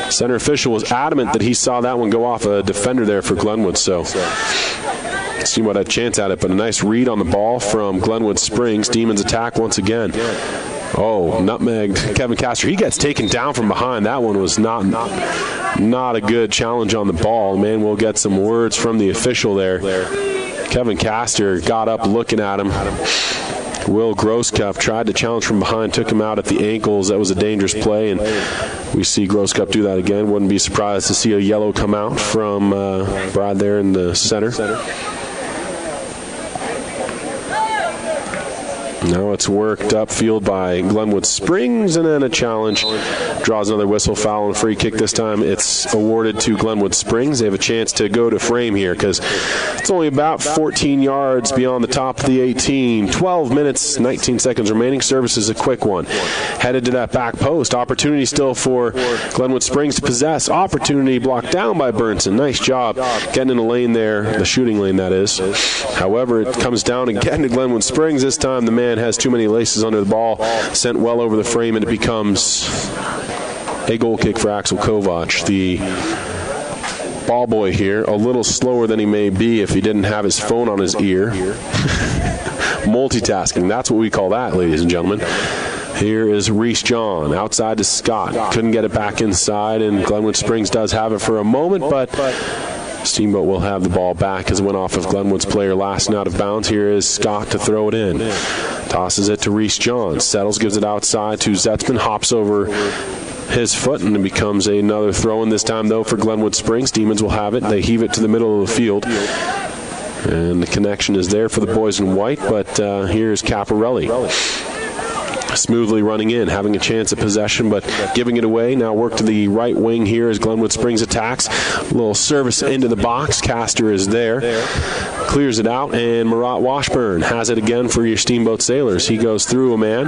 Speaker 1: Center official was adamant that he saw that one go off a defender there for Glenwood. So Steamboat had a chance at it, but a nice read on the ball from Glenwood Springs. Demons attack once again. Oh, nutmegged Kevin Castor. He gets taken down from behind. That one was not a good challenge on the ball. Man, we'll get some words from the official there. Kevin Castor got up looking at him. Will Grosscup tried to challenge from behind, took him out at the ankles. That was a dangerous play, and we see Grosscup do that again. Wouldn't be surprised to see a yellow come out from Brad there in the center. Now it's worked upfield by Glenwood Springs, and then a challenge. Draws another whistle, foul, and free kick. This time it's awarded to Glenwood Springs. They have a chance to go to frame here because it's only about 14 yards beyond the top of the 18. 12 minutes, 19 seconds remaining. Service is a quick one. Headed to that back post. Opportunity still for Glenwood Springs to possess. Opportunity blocked down by Burnson. Nice job getting in the lane there, the shooting lane that is. However, it comes down again to Glenwood Springs. This time the man has too many laces under the ball, sent well over the frame, and it becomes a goal kick for Axel Kovac. The ball boy here, a little slower than he may be if he didn't have his phone on his ear. Multitasking, that's what we call that, ladies and gentlemen. Here is Reese John, outside to Scott. Couldn't get it back inside, and Glenwood Springs does have it for a moment, but Steamboat will have the ball back as it went off of Glenwood's player last and out of bounds. Here is Scott to throw it in. Tosses it to Reese John. Settles, gives it outside to Zetzman. Hops over his foot, and it becomes another throw-in this time, though, for Glenwood Springs. Demons will have it. They heave it to the middle of the field. And the connection is there for the boys in white, but here's Caparelli. Smoothly running in, having a chance at possession, but giving it away. Now work to the right wing here as Glenwood Springs attacks. A little service into the box. Castor is there. Clears it out, and Marat Washburn has it again for your Steamboat Sailors. He goes through a man.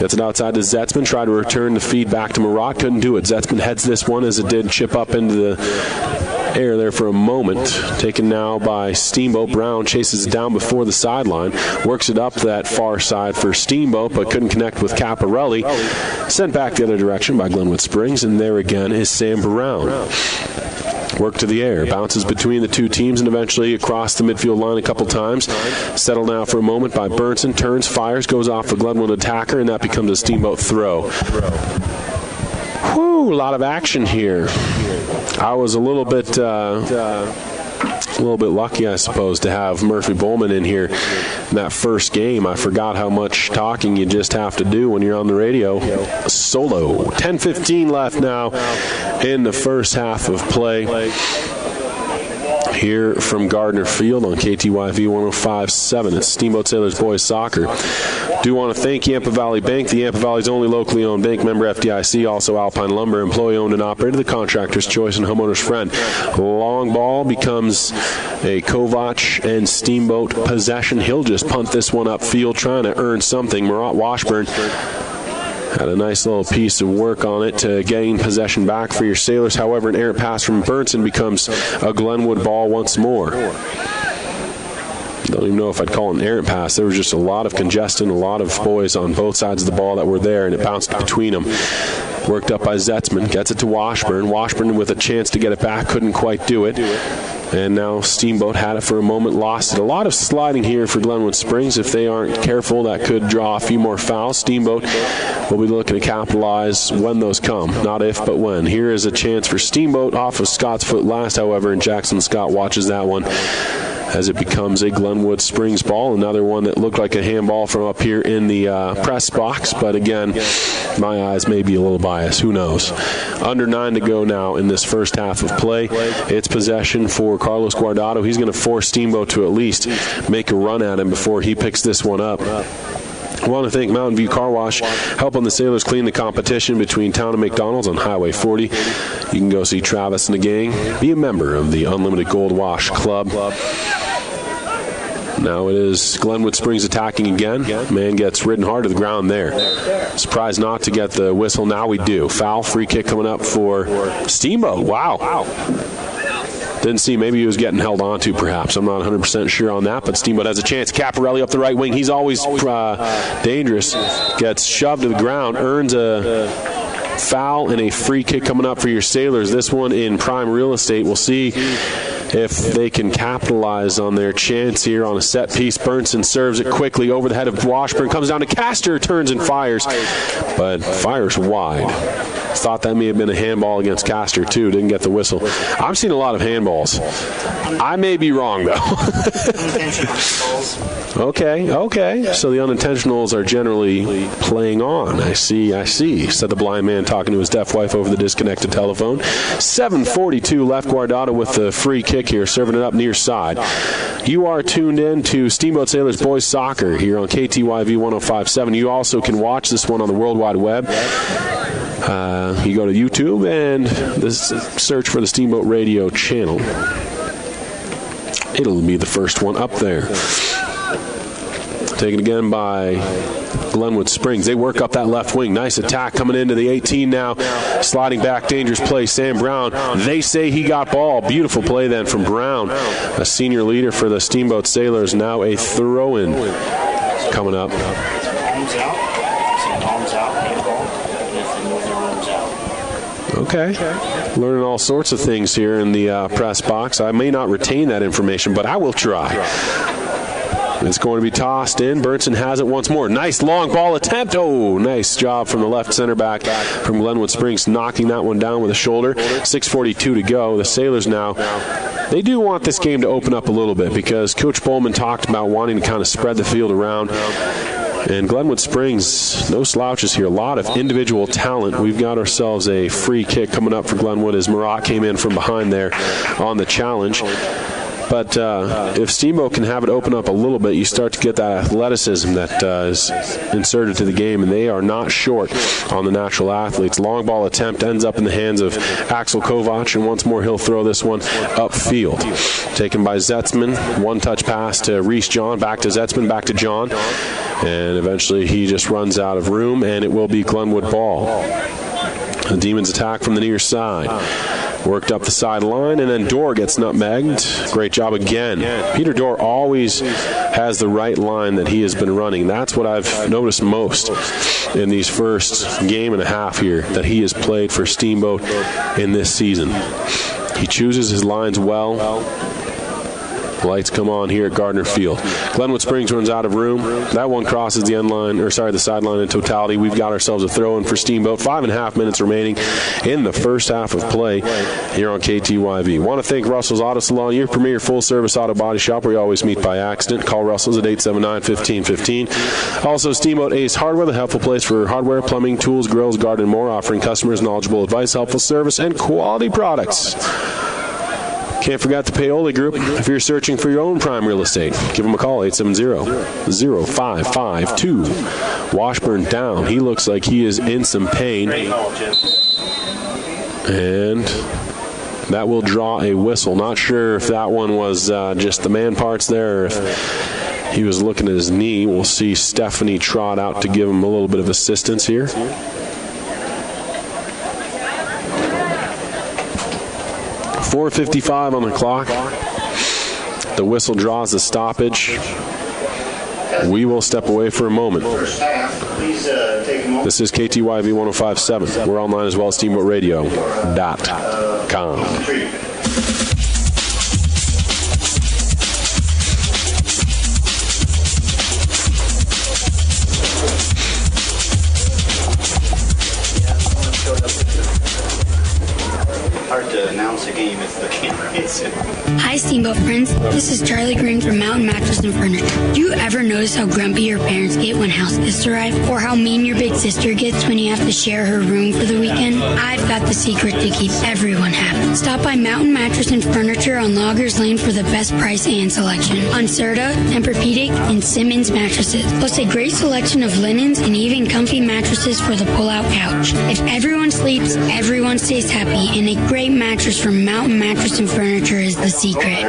Speaker 1: Gets it outside to Zetzman. Tried to return the feed back to Marat. Couldn't do it. Zetzman heads this one as it did chip up into the air there for a moment. Taken now by Steamboat. Brown chases it down before the sideline. Works it up that far side for Steamboat, but couldn't connect with Caparelli. Sent back the other direction by Glenwood Springs, and there again is Sam Brown. Work to the air. Bounces between the two teams and eventually across the midfield line a couple times. Settled now for a moment by Burnson. Turns, fires, goes off a Glenwood attacker, and that becomes a Steamboat throw. Whew, a lot of action here. I was a little bit lucky, I suppose, to have Murphy Bowman in here in that first game. I forgot how much talking you just have to do when you're on the radio. Solo. 10:15 left now in the first half of play. Here from Gardner Field on KTYV 105.7. It's Steamboat Sailors Boys Soccer. Do want to thank Yampa Valley Bank, the Yampa Valley's only locally owned bank, member FDIC, also Alpine Lumber, employee owned and operated, the contractor's choice and homeowner's friend. Long ball becomes a Kovac and Steamboat possession. He'll just punt this one upfield, trying to earn something. Marat Washburn had a nice little piece of work on it to gain possession back for your Sailors. However, an errant pass from Burnson becomes a Glenwood ball once more. Don't even know if I'd call it an errant pass. There was just a lot of congestion, a lot of boys on both sides of the ball that were there, and it bounced between them. Worked up by Zetzman. Gets it to Washburn. Washburn with a chance to get it back. Couldn't quite do it. And now Steamboat had it for a moment, lost it. A lot of sliding here for Glenwood Springs. If they aren't careful, that could draw a few more fouls. Steamboat will be looking to capitalize when those come. Not if, but when. Here is a chance for Steamboat off of Scott's foot last, however, and Jackson Scott watches that one as it becomes a Glenwood Springs ball. Another one that looked like a handball from up here in the press box, but again, my eyes may be a little biased. bias. Who knows? Under 9 to go now in this first half of play. It's possession for Carlos Guardado. He's going to force Steamboat to at least make a run at him before he picks this one up. I want to thank Mountain View Car Wash, helping the Sailors clean the competition between Town and McDonald's on Highway 40. You can go see Travis and the gang. Be a member of the Unlimited Gold Wash Club. Now it is Glenwood Springs attacking again. Man gets ridden hard to the ground there. Surprised not to get the whistle. Now we do. Foul, free kick coming up for Steamboat. Wow. Didn't see. Maybe he was getting held onto, perhaps. I'm not 100% sure on that, but Steamboat has a chance. Caparelli up the right wing. He's always dangerous. Gets shoved to the ground, earns a foul and a free kick coming up for your Sailors. This one in prime real estate. We'll see if they can capitalize on their chance here on a set piece. Burnson serves it quickly over the head of Washburn. Comes down to Castor, turns and fires, but fires wide. Thought that may have been a handball against Castor, too. Didn't get the whistle. I've seen a lot of handballs. I may be wrong, though. Okay. So the unintentionals are generally playing on. I see, said the blind man talking to his deaf wife over the disconnected telephone. 7:42 left. Guardado with the free kick here, serving it up near side. You are tuned in to Steamboat Sailors Boys Soccer here on KTYV 105.7. You also can watch this one on the World Wide Web. You go to YouTube and search for the Steamboat Radio channel. It'll be the first one up there. Taken again by Glenwood Springs. They work up that left wing. Nice attack coming into the 18 now. Sliding back, dangerous play. Sam Brown. They say he got ball. Beautiful play then from Brown. A senior leader for the Steamboat Sailors. Now a throw-in coming up. Okay. Learning all sorts of things here in the press box. I may not retain that information, but I will try. It's going to be tossed in. Burnson has it once more. Nice long ball attempt. Oh, nice job from the left center back from Glenwood Springs, knocking that one down with a shoulder. 6:42 to go. The Sailors now, they do want this game to open up a little bit because Coach Bowman talked about wanting to kind of spread the field around. And Glenwood Springs, no slouches here. A lot of individual talent. We've got ourselves a free kick coming up for Glenwood as Marat came in from behind there on the challenge. But if Steamboat can have it open up a little bit, you start to get that athleticism that is inserted to the game, and they are not short on the natural athletes. Long ball attempt ends up in the hands of Axel Kovac, and once more he'll throw this one upfield. Taken by Zetzman. One-touch pass to Reese John, back to Zetzman, back to John, and eventually he just runs out of room, and it will be Glenwood ball. The Demons attack from the near side. Worked up the sideline, and then Dorr gets nutmegged. Great job again. Peter Dorr always has the right line that he has been running. That's what I've noticed most in these first game and a half here that he has played for Steamboat in this season. He chooses his lines well. Lights come on here at Gardner Field. Glenwood Springs runs out of room. That one crosses the end line, the sideline in totality. We've got ourselves a throw-in for Steamboat. 5.5 minutes remaining in the first half of play here on KTYV. Want to thank Russell's Auto Salon, your premier full-service auto body shop where you always meet by accident. Call Russell's at 879-1515. Also, Steamboat Ace Hardware, the helpful place for hardware, plumbing, tools, grills, garden, and more, offering customers knowledgeable advice, helpful service, and quality products. Can't forget the Paoli Group. If you're searching for your own prime real estate, give them a call, 870-0552. Washburn down. He looks like he is in some pain. And that will draw a whistle. Not sure if that one was just the man parts there or if he was looking at his knee. We'll see Stephanie trot out to give him a little bit of assistance here. 4:55 on the clock. The whistle draws the stoppage. We will step away for a moment. This is KTYV 105.7. We're online as well as SteamboatRadio.com.
Speaker 2: hard to announce a game if the camera hits it.
Speaker 13: Hi, Steamboat friends. This is Charlie Green from Mountain Mattress and Furniture. Do you ever notice how grumpy your parents get when house guests arrive? Or how mean your big sister gets when you have to share her room for the weekend? I've got the secret to keep everyone happy. Stop by Mountain Mattress and Furniture on Loggers Lane for the best price and selection on Serta, Tempur-Pedic, and Simmons mattresses. Plus a great selection of linens and even comfy mattresses for the pull-out couch. If everyone sleeps, everyone stays happy, and a great mattress from Mountain Mattress and Furniture is the secret.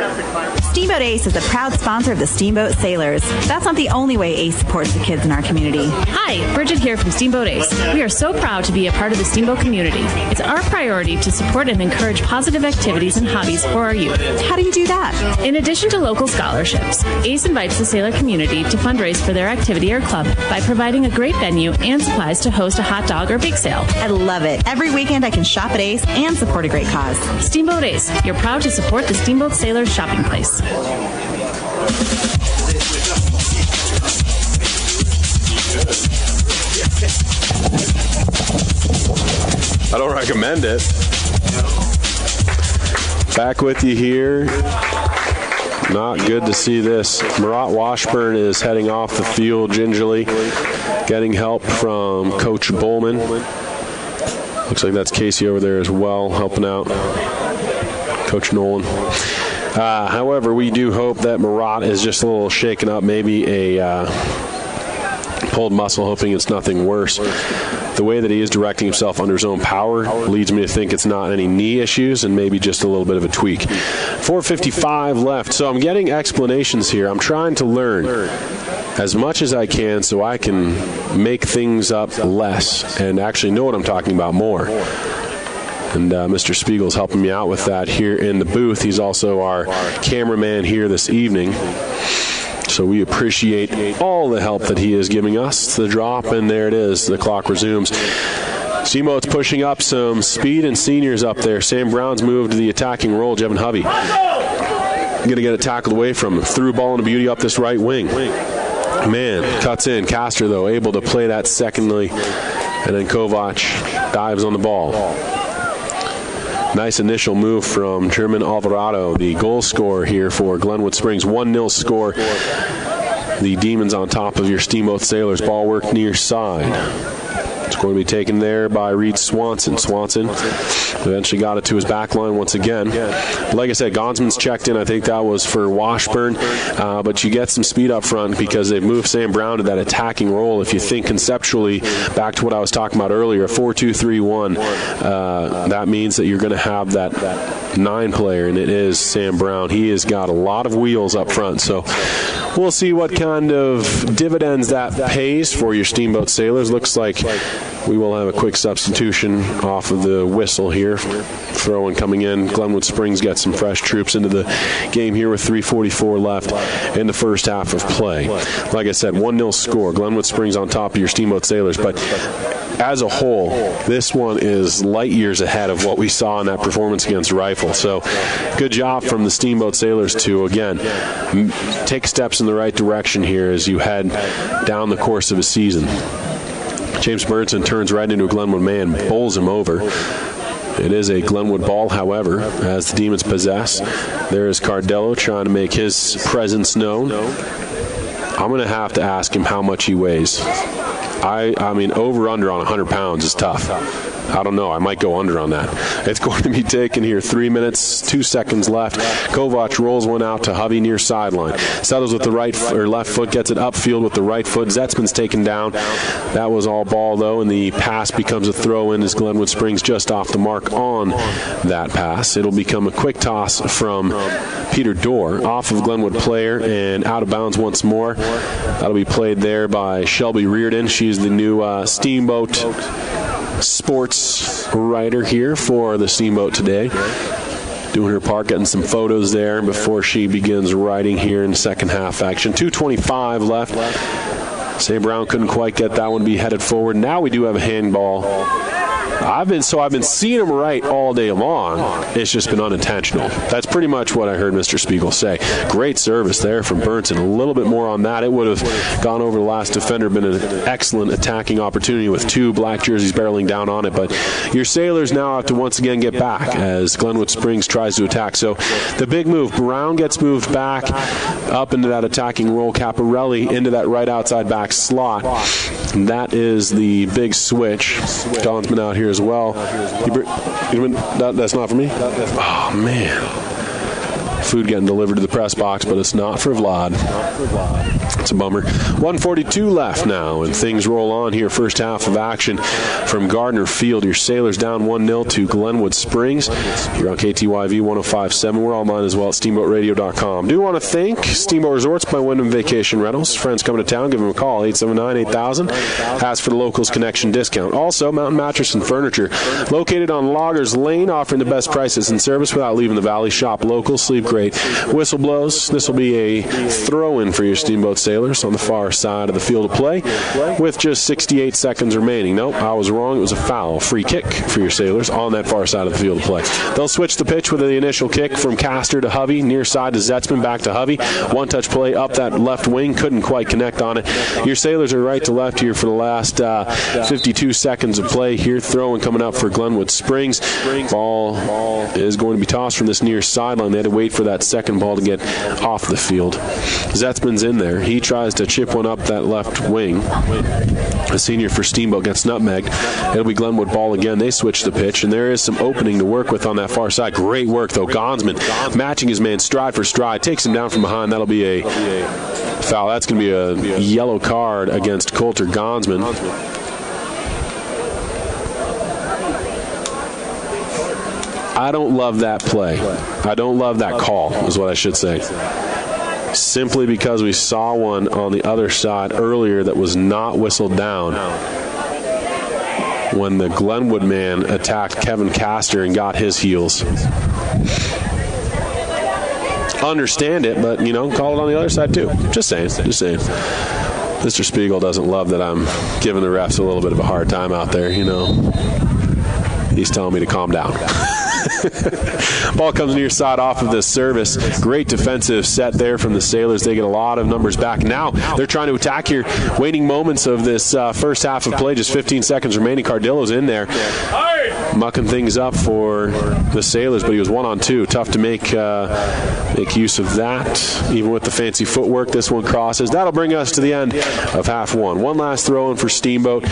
Speaker 8: Steamboat Ace is a proud sponsor of the Steamboat Sailors. That's not the only way Ace supports the kids in our community.
Speaker 4: Hi, Bridget here from Steamboat Ace. We are so proud to be a part of the Steamboat community. It's our priority to support and encourage positive activities and hobbies for our youth.
Speaker 8: How do you do that?
Speaker 4: In addition to local scholarships, Ace invites the sailor community to fundraise for their activity or club by providing a great venue and supplies to host a hot dog or bake sale.
Speaker 8: I love it. Every weekend I can shop at Ace and support a great cause.
Speaker 4: Steamboat Ace, you're proud to support the Steamboat Sailors shopping place.
Speaker 1: I don't recommend it. Back with you here. Not good to see this. Marat Washburn is heading off the field gingerly, getting help from Coach Bowman. Looks like that's Casey over there as well, helping out Coach Nolan. However, we do hope that Marat is just a little shaken up, maybe a pulled muscle, hoping it's nothing worse. The way that he is directing himself under his own power leads me to think it's not any knee issues and maybe just a little bit of a tweak. 4:55 left, so I'm getting explanations here. I'm trying to learn as much as I can so I can make things up less and actually know what I'm talking about more. And Mr. Spiegel's helping me out with that here in the booth. He's also our cameraman here this evening. So we appreciate all the help that he is giving us. The drop, and there it is. The clock resumes. Steamboat's pushing up some speed and seniors up there. Sam Brown's moved to the attacking role. Jevin Hovey going to get it tackled away from him. Threw ball and beauty up this right wing. Man, cuts in. Castor, though, able to play that secondly. And then Kovac dives on the ball. Nice initial move from German Alvarado, the goal scorer here for Glenwood Springs. 1-0 score. The Demons on top of your Steamboat Sailors. Ball work near side. It's going to be taken there by Reed Swanson. Swanson eventually got it to his back line once again. Like I said, Gonsman's checked in. I think that was for Washburn. But you get some speed up front because they've moved Sam Brown to that attacking role. If you think conceptually back to what I was talking about earlier, 4-2-3-1, that means that you're going to have that 9 player, and it is Sam Brown. He has got a lot of wheels up front. So we'll see what kind of dividends that pays for your Steamboat Sailors. Looks like we will have a quick substitution off of the whistle here. Throwing coming in. Glenwood Springs got some fresh troops into the game here with 3:44 left in the first half of play. Like I said, 1-0 score. Glenwood Springs on top of your Steamboat Sailors. But as a whole, this one is light years ahead of what we saw in that performance against Rifle. So good job from the Steamboat Sailors to, again, take steps in the right direction here as you head down the course of a season. James Burnson turns right into a Glenwood man, bowls him over. It is a Glenwood ball, however, as the Demons possess. There is Cardello trying to make his presence known. I'm going to have to ask him how much he weighs. I mean, over-under on 100 pounds is tough. I don't know. I might go under on that. It's going to be taken here. 3 minutes, 2 seconds left. Kovac rolls one out to Hovey near sideline. Settles with the right or left foot, gets it upfield with the right foot. Zetzman's taken down. That was all ball, though, and the pass becomes a throw-in as Glenwood Springs just off the mark on that pass. It'll become a quick toss from Peter Dorr off of Glenwood player and out of bounds once more. That'll be played there by Shelby Reardon. She's the new Steamboat sports writer here for the Steamboat today. Doing her part, getting some photos there before she begins writing here in the second half action. 2:25 left. Sam Brown couldn't quite get that one to be headed forward. Now we do have a handball I've been seeing him right all day long. It's just been unintentional. That's pretty much what I heard Mr. Spiegel say. Great service there from Burnson. A little bit more on that. It would have gone over the last defender, been an excellent attacking opportunity with 2 black jerseys barreling down on it. But your Sailors now have to once again get back as Glenwood Springs tries to attack. So the big move, Brown gets moved back up into that attacking role, Caparelli into that right outside back slot. And that is the big switch. Don's been out here as well. That's not for me? Oh, man. Food getting delivered to the press box, but it's not for Vlad. It's a bummer. 1:42 left now, and things roll on here. First half of action from Gardner Field. Your Sailors down 1-0 to Glenwood Springs. You're on KTYV 105.7. We're online as well at steamboatradio.com. Do want to thank Steamboat Resorts by Wyndham Vacation Rentals. Friends coming to town, give them a call, 879-8000. Ask for the Locals Connection discount. Also, Mountain Mattress and Furniture, located on Loggers Lane, offering the best prices and service without leaving the valley. Shop local, sleep great. Whistle blows. This will be a throw-in for your Steamboat Sailors on the far side of the field of play with just 68 seconds remaining. Nope, I was wrong. It was a foul. Free kick for your Sailors on that far side of the field of play. They'll switch the pitch with the initial kick from Castor to Hovey, near side to Zetzman, back to Hovey. One-touch play up that left wing. Couldn't quite connect on it. Your Sailors are right to left here for the last 52 seconds of play here. Throwing coming up for Glenwood Springs. Ball is going to be tossed from this near sideline. They had to wait for that second ball to get off the field. Zetzman's in there. He tries to chip one up that left wing. A senior for Steamboat gets nutmegged. It'll be Glenwood ball again. They switch the pitch, and there is some opening to work with on that far side. Great work, though. Gonsman matching his man stride for stride. Takes him down from behind. That'll be a foul. That's going to be a yellow card against Coulter Gonsman. I don't love that play. I don't love that call, is what I should say. Simply because we saw one on the other side earlier that was not whistled down when the Glenwood man attacked Kevin Castor and got his heels. Understand it, but, call it on the other side too. Just saying. Mr. Spiegel doesn't love that I'm giving the refs a little bit of a hard time out there, He's telling me to calm down. Ball comes near side off of this service. Great defensive set there from the Sailors. They get a lot of numbers back. Now they're trying to attack here. Waiting moments of this first half of play. Just 15 seconds remaining. Cardillo's in there, mucking things up for the Sailors, but he was 1-on-2. Tough to make use of that. Even with the fancy footwork, this one crosses. That'll bring us to the end of half one. One last throw in for Steamboat.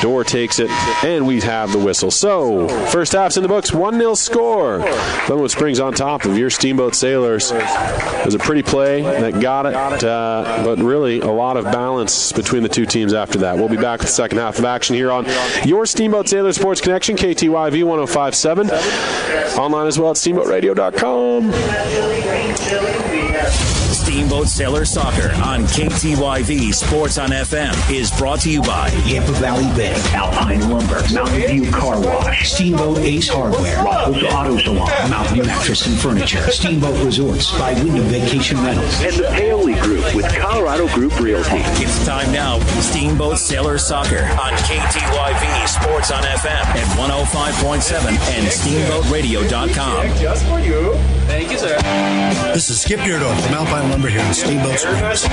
Speaker 1: Dorr takes it, and we have the whistle. So, first half's in the books. 1-0 score. Glenwood Springs on top of your Steamboat Sailors. It was a pretty play that got it, but really a lot of balance between the two teams after that. We'll be back with the second half of action here on your Steamboat Sailors Sports Connection, KTYV 105.7. Online as well at steamboatradio.com.
Speaker 9: Steamboat Sailor Soccer on KTYV Sports on FM is brought to you by
Speaker 11: Yampa Valley Bank, Alpine Lumber, Mountain View Car Wash, Steamboat Ace Hardware, Russell's Auto Salon, Mountain Mattress and Furniture, Steamboat Resorts by Wyndham Vacation Rentals, and the Paoli Group with Colorado Group Realty.
Speaker 9: It's time now for Steamboat Sailor Soccer on KTYV Sports on FM at 105.7 and steamboatradio.com.
Speaker 14: Just for you. Thank you, sir.
Speaker 15: This is Skip Yerdorf from Alpine Lumber here in Steamboat Springs.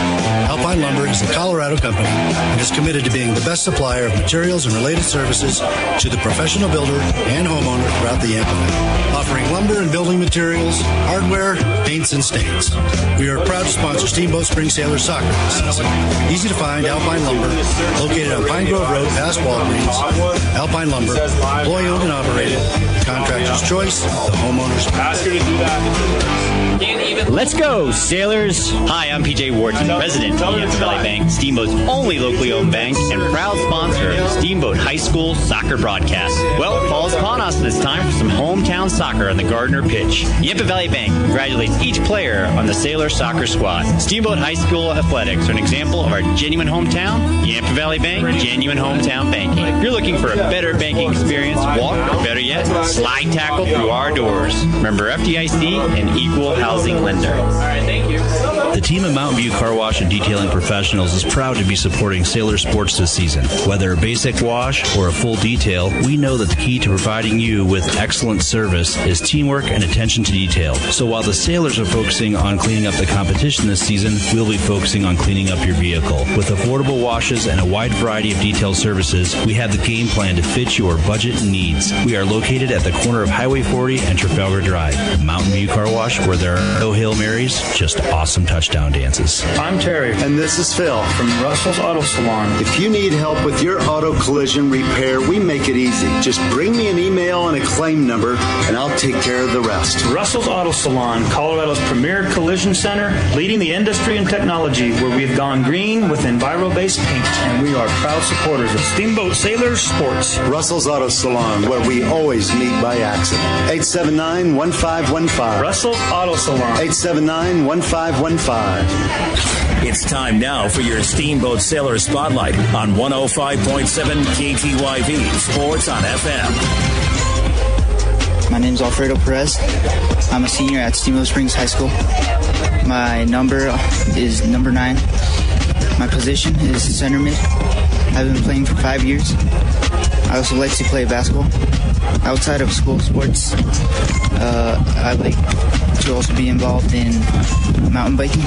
Speaker 15: Alpine Lumber is a Colorado company and is committed to being the best supplier of materials and related services to the professional builder and homeowner throughout the Yampa Valley, offering lumber and building materials, hardware, paints, and stains. We are proud to sponsor Steamboat Springs Sailor Soccer this season. Easy to find Alpine Lumber, located on Pine Grove Road past Walgreens. Alpine Lumber, employee-owned and operated. The contractor's choice, the homeowner's
Speaker 14: Ask her to do that.
Speaker 5: Let's go, Sailors! Hi, I'm PJ Wharton, President of the Yampa Valley Bank, Steamboat's only locally owned bank, and proud sponsor of the Steamboat High School soccer broadcast. Well, it falls upon us, and it's time for some hometown soccer on the Gardner pitch. Yampa Valley Bank congratulates each player on the Sailor soccer squad. Steamboat High School athletics are an example of our genuine hometown. Yampa Valley Bank, genuine hometown banking. If you're looking for a better banking experience, walk, or better yet, slide tackle through our doors. Remember FDIC and equal housing lender.
Speaker 14: All right, thank you.
Speaker 16: The team at Mountain View Car Wash and Detailing Professionals is proud to be supporting Sailor sports this season. Whether a basic wash or a full detail, we know that the key to providing you with excellent service is teamwork and attention to detail. So while the Sailors are focusing on cleaning up the competition this season, we'll be focusing on cleaning up your vehicle. With affordable washes and a wide variety of detail services, we have the game plan to fit your budget and needs. We are located at the corner of Highway 40 and Trafalgar Drive. Mountain View Car Wash, where there are no Hail Marys, just awesome touchdown dances.
Speaker 17: I'm Terry. And this is Phil from Russell's Auto Salon.
Speaker 18: If you need help with your auto collision repair, we make it easy. Just bring me an email and a claim number, and I'll take care of the rest.
Speaker 17: Russell's Auto Salon, Colorado's premier collision center, leading the industry in technology, where we've gone green with Enviro-based paint. And we are proud supporters of Steamboat Sailors Sports.
Speaker 18: Russell's Auto Salon, where we always meet by accident. 879-1515.
Speaker 17: Russell's Auto Salon.
Speaker 18: 879-1515.
Speaker 9: It's time now for your Steamboat Sailor Spotlight on 105.7 KTYV Sports on FM.
Speaker 19: My name is Alfredo Perez. I'm a senior at Steamboat Springs High School. My number is number 9. My position is center mid. I've been playing for 5 years. I also like to play basketball. Outside of school sports, I like to also be involved in mountain biking.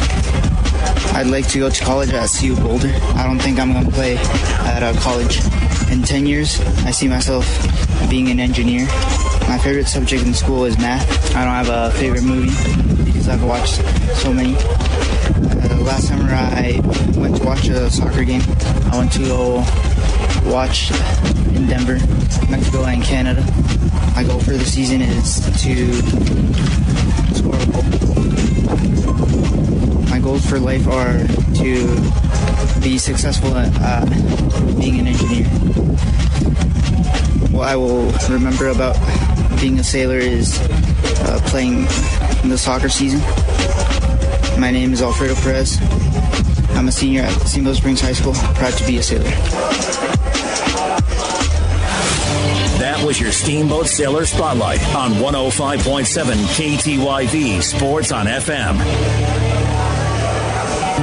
Speaker 19: I'd like to go to college at CU Boulder. I don't think I'm going to play at a college. In 10 years, I see myself being an engineer. My favorite subject in school is math. I don't have a favorite movie because I've watched so many. Last summer, I went to watch a soccer game. I went to go watch in Denver, Mexico, and Canada. My goal for the season is to score a goal. My goals for life are to be successful at being an engineer. What I will remember about being a sailor is playing in the soccer season. My name is Alfredo Perez. I'm a senior at Steamboat Springs High School. Proud to be a sailor.
Speaker 9: That was your Steamboat Sailor Spotlight on 105.7 KTYV Sports on FM.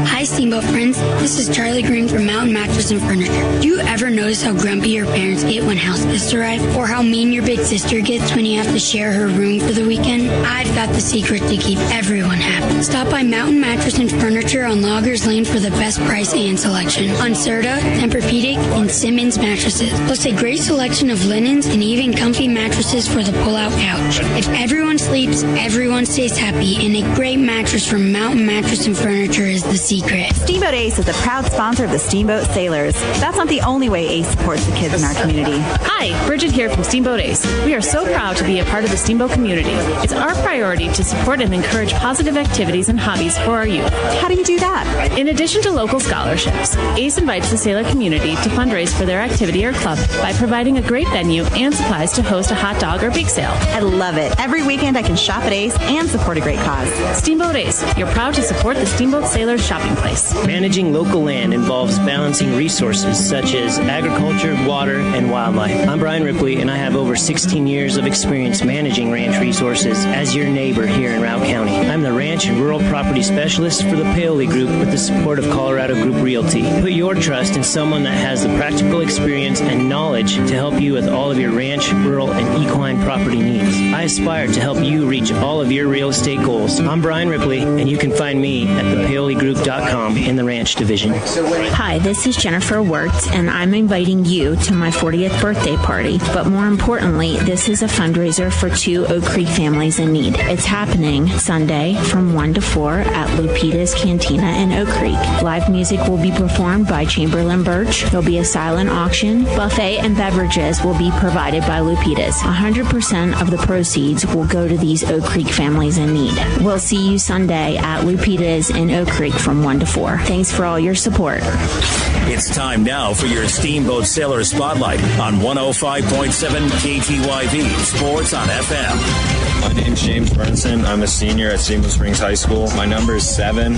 Speaker 13: Hi, Steamboat friends. This is Charlie Green from Mountain Mattress and Furniture. Do you ever notice how grumpy your parents get when house guests arrive? Or how mean your big sister gets when you have to share her room for the weekend? I've got the secret to keep everyone happy. Stop by Mountain Mattress and Furniture on Loggers Lane for the best price and selection on Serta, Tempur-Pedic, and Simmons mattresses. Plus a great selection of linens and even comfy mattresses for the pull-out couch. If everyone sleeps, everyone stays happy, and a great mattress from Mountain Mattress and Furniture is the secret.
Speaker 8: Steamboat Ace is a proud sponsor of the Steamboat Sailors. That's not the only way Ace supports the kids in our community.
Speaker 4: Hi, Bridget here from Steamboat Ace. We are so proud to be a part of the Steamboat community. It's our priority to support and encourage positive activities and hobbies for our youth.
Speaker 8: How do you do that?
Speaker 4: In addition to local scholarships, Ace invites the sailor community to fundraise for their activity or club by providing a great venue and supplies to host a hot dog or bake sale.
Speaker 8: I love it. Every weekend I can shop at Ace and support a great cause.
Speaker 4: Steamboat Ace, you're proud to support the Steamboat Sailors shopping place.
Speaker 20: Managing local land involves balancing resources such as agriculture, water, and wildlife. I'm Brian Ripley, and I have over 16 years of experience managing ranch resources as your neighbor here in Routt County. I'm the Ranch and Rural Property Specialist for the Paoli Group with the support of Colorado Group Realty. Put your trust in someone that has the practical experience and knowledge to help you with all of your ranch, rural, and equine property needs. I aspire to help you reach all of your real estate goals. I'm Brian Ripley, and you can find me at thepaoligroup.com in the ranch division.
Speaker 21: Hi, this is Jennifer Wirtz, and I'm inviting you to my 40th birthday party. But more importantly, this is a fundraiser for 2 Oak Creek families in need. It's happening Sunday from 1 to 4 at Lupita's Cantina in Oak Creek. Live music will be performed by Chamberlain Birch. There'll be a silent auction. Buffet and beverages will be provided by Lupita's. 100% of the proceeds will go to these Oak Creek families in need. We'll see you Sunday at Lupita's in Oak Creek from from 1 to 4. Thanks for all your support.
Speaker 9: It's time now for your Steamboat Sailor Spotlight on 105.7 KTYV Sports on FM.
Speaker 3: My name's James Burnson. I'm a senior at Steamboat Springs High School. My number is 7.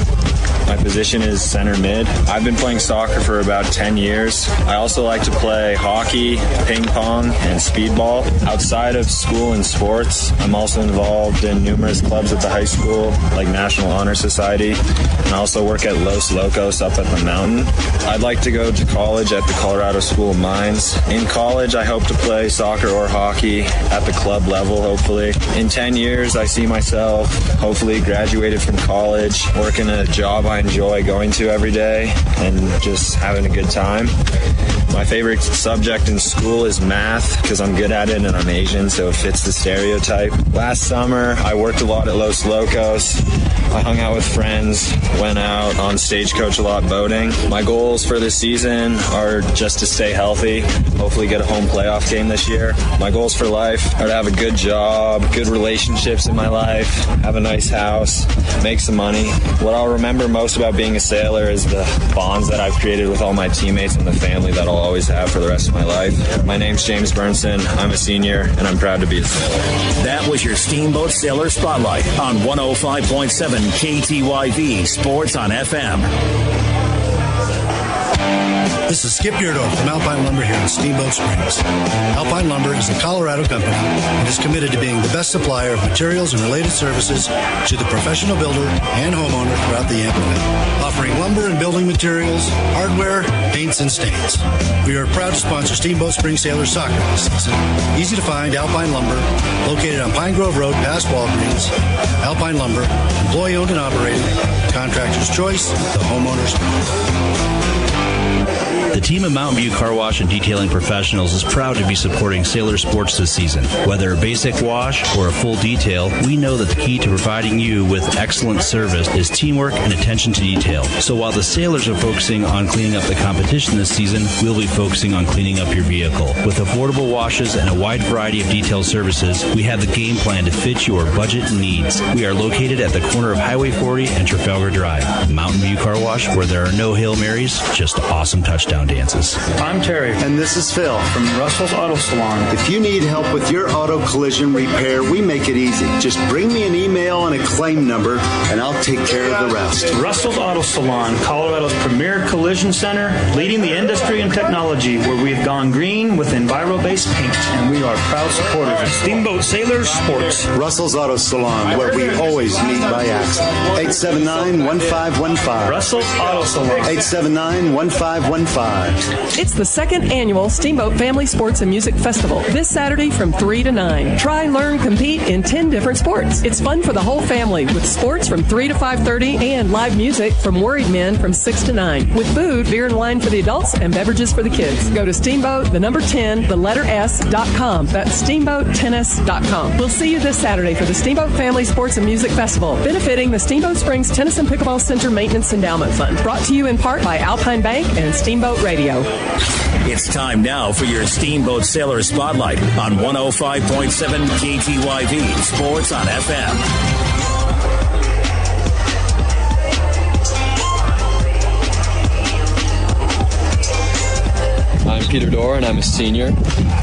Speaker 3: My position is center mid. I've been playing soccer for about 10 years. I also like to play hockey, ping pong, and speedball. Outside of school and sports, I'm also involved in numerous clubs at the high school, like National Honor Society, and I also work at Los Locos up at the mountain. I'd like to go to college at the Colorado School of Mines. In college, I hope to play soccer or hockey at the club level, hopefully. In 10 years, I see myself hopefully graduated from college, working a job I enjoy going to every day, and just having a good time. My favorite subject in school is math because I'm good at it and I'm Asian, so it fits the stereotype. Last summer, I worked a lot at Los Locos. I hung out with friends, went out on Stagecoach a lot boating. My goals for this season are just to stay healthy, hopefully get a home playoff game this year. My goals for life are to have a good job, good relationships in my life, have a nice house, make some money. What I'll remember most about being a sailor is the bonds that I've created with all my teammates and the family that I'll always have for the rest of my life. My name's James Burnson. I'm a senior, and I'm proud to be a sailor.
Speaker 9: That was your Steamboat Sailor Spotlight on 105.7 KTYV Sports on FM.
Speaker 15: This is Skip Beardo from Alpine Lumber here in Steamboat Springs. Alpine Lumber is a Colorado company and is committed to being the best supplier of materials and related services to the professional builder and homeowner throughout the Yampa Valley, offering lumber and building materials, hardware, paints, and stains. We are proud to sponsor Steamboat Springs Sailor Soccer this season. Easy to find Alpine Lumber, located on Pine Grove Road past Walgreens. Alpine Lumber, employee-owned and operated, contractor's choice, the homeowner's choice.
Speaker 16: The team of Mountain View Car Wash and Detailing Professionals is proud to be supporting Sailor Sports this season. Whether a basic wash or a full detail, we know that the key to providing you with excellent service is teamwork and attention to detail. So while the Sailors are focusing on cleaning up the competition this season, we'll be focusing on cleaning up your vehicle. With affordable washes and a wide variety of detail services, we have the game plan to fit your budget and needs. We are located at the corner of Highway 40 and Trafalgar Drive. Mountain View Car Wash, where there are no Hail Marys, just awesome touchdown dances.
Speaker 17: I'm Terry.
Speaker 18: And this is Phil
Speaker 17: From Russell's Auto Salon.
Speaker 18: If you need help with your auto collision repair, we make it easy. Just bring me an email and a claim number, and I'll take care of the rest.
Speaker 17: Russell's Auto Salon, Colorado's premier collision center, leading the industry in technology, where we have gone green with Enviro-based paint, and we are proud supporters of Steamboat Sailor Sports.
Speaker 18: Russell's Auto Salon, where we always meet by accident. 879-1515.
Speaker 17: Russell's Auto Salon.
Speaker 18: 879-1515.
Speaker 22: It's the second annual Steamboat Family Sports and Music Festival, this Saturday from 3 to 9. Try, learn, compete in 10 different sports. It's fun for the whole family with sports from 3 to 5:30 and live music from Worried Men from 6 to 9. With food, beer and wine for the adults and beverages for the kids. Go to Steamboat, the number 10, the letter S.com. That's SteamboatTennis.com. We'll see you this Saturday for the Steamboat Family Sports and Music Festival, benefiting the Steamboat Springs Tennis and Pickleball Center Maintenance Endowment Fund. Brought to you in part by Alpine Bank and Steamboat Radio.
Speaker 9: It's time now for your Steamboat Sailor Spotlight on 105.7 KTYV Sports on FM.
Speaker 23: I'm Peter Dorr, and I'm a senior.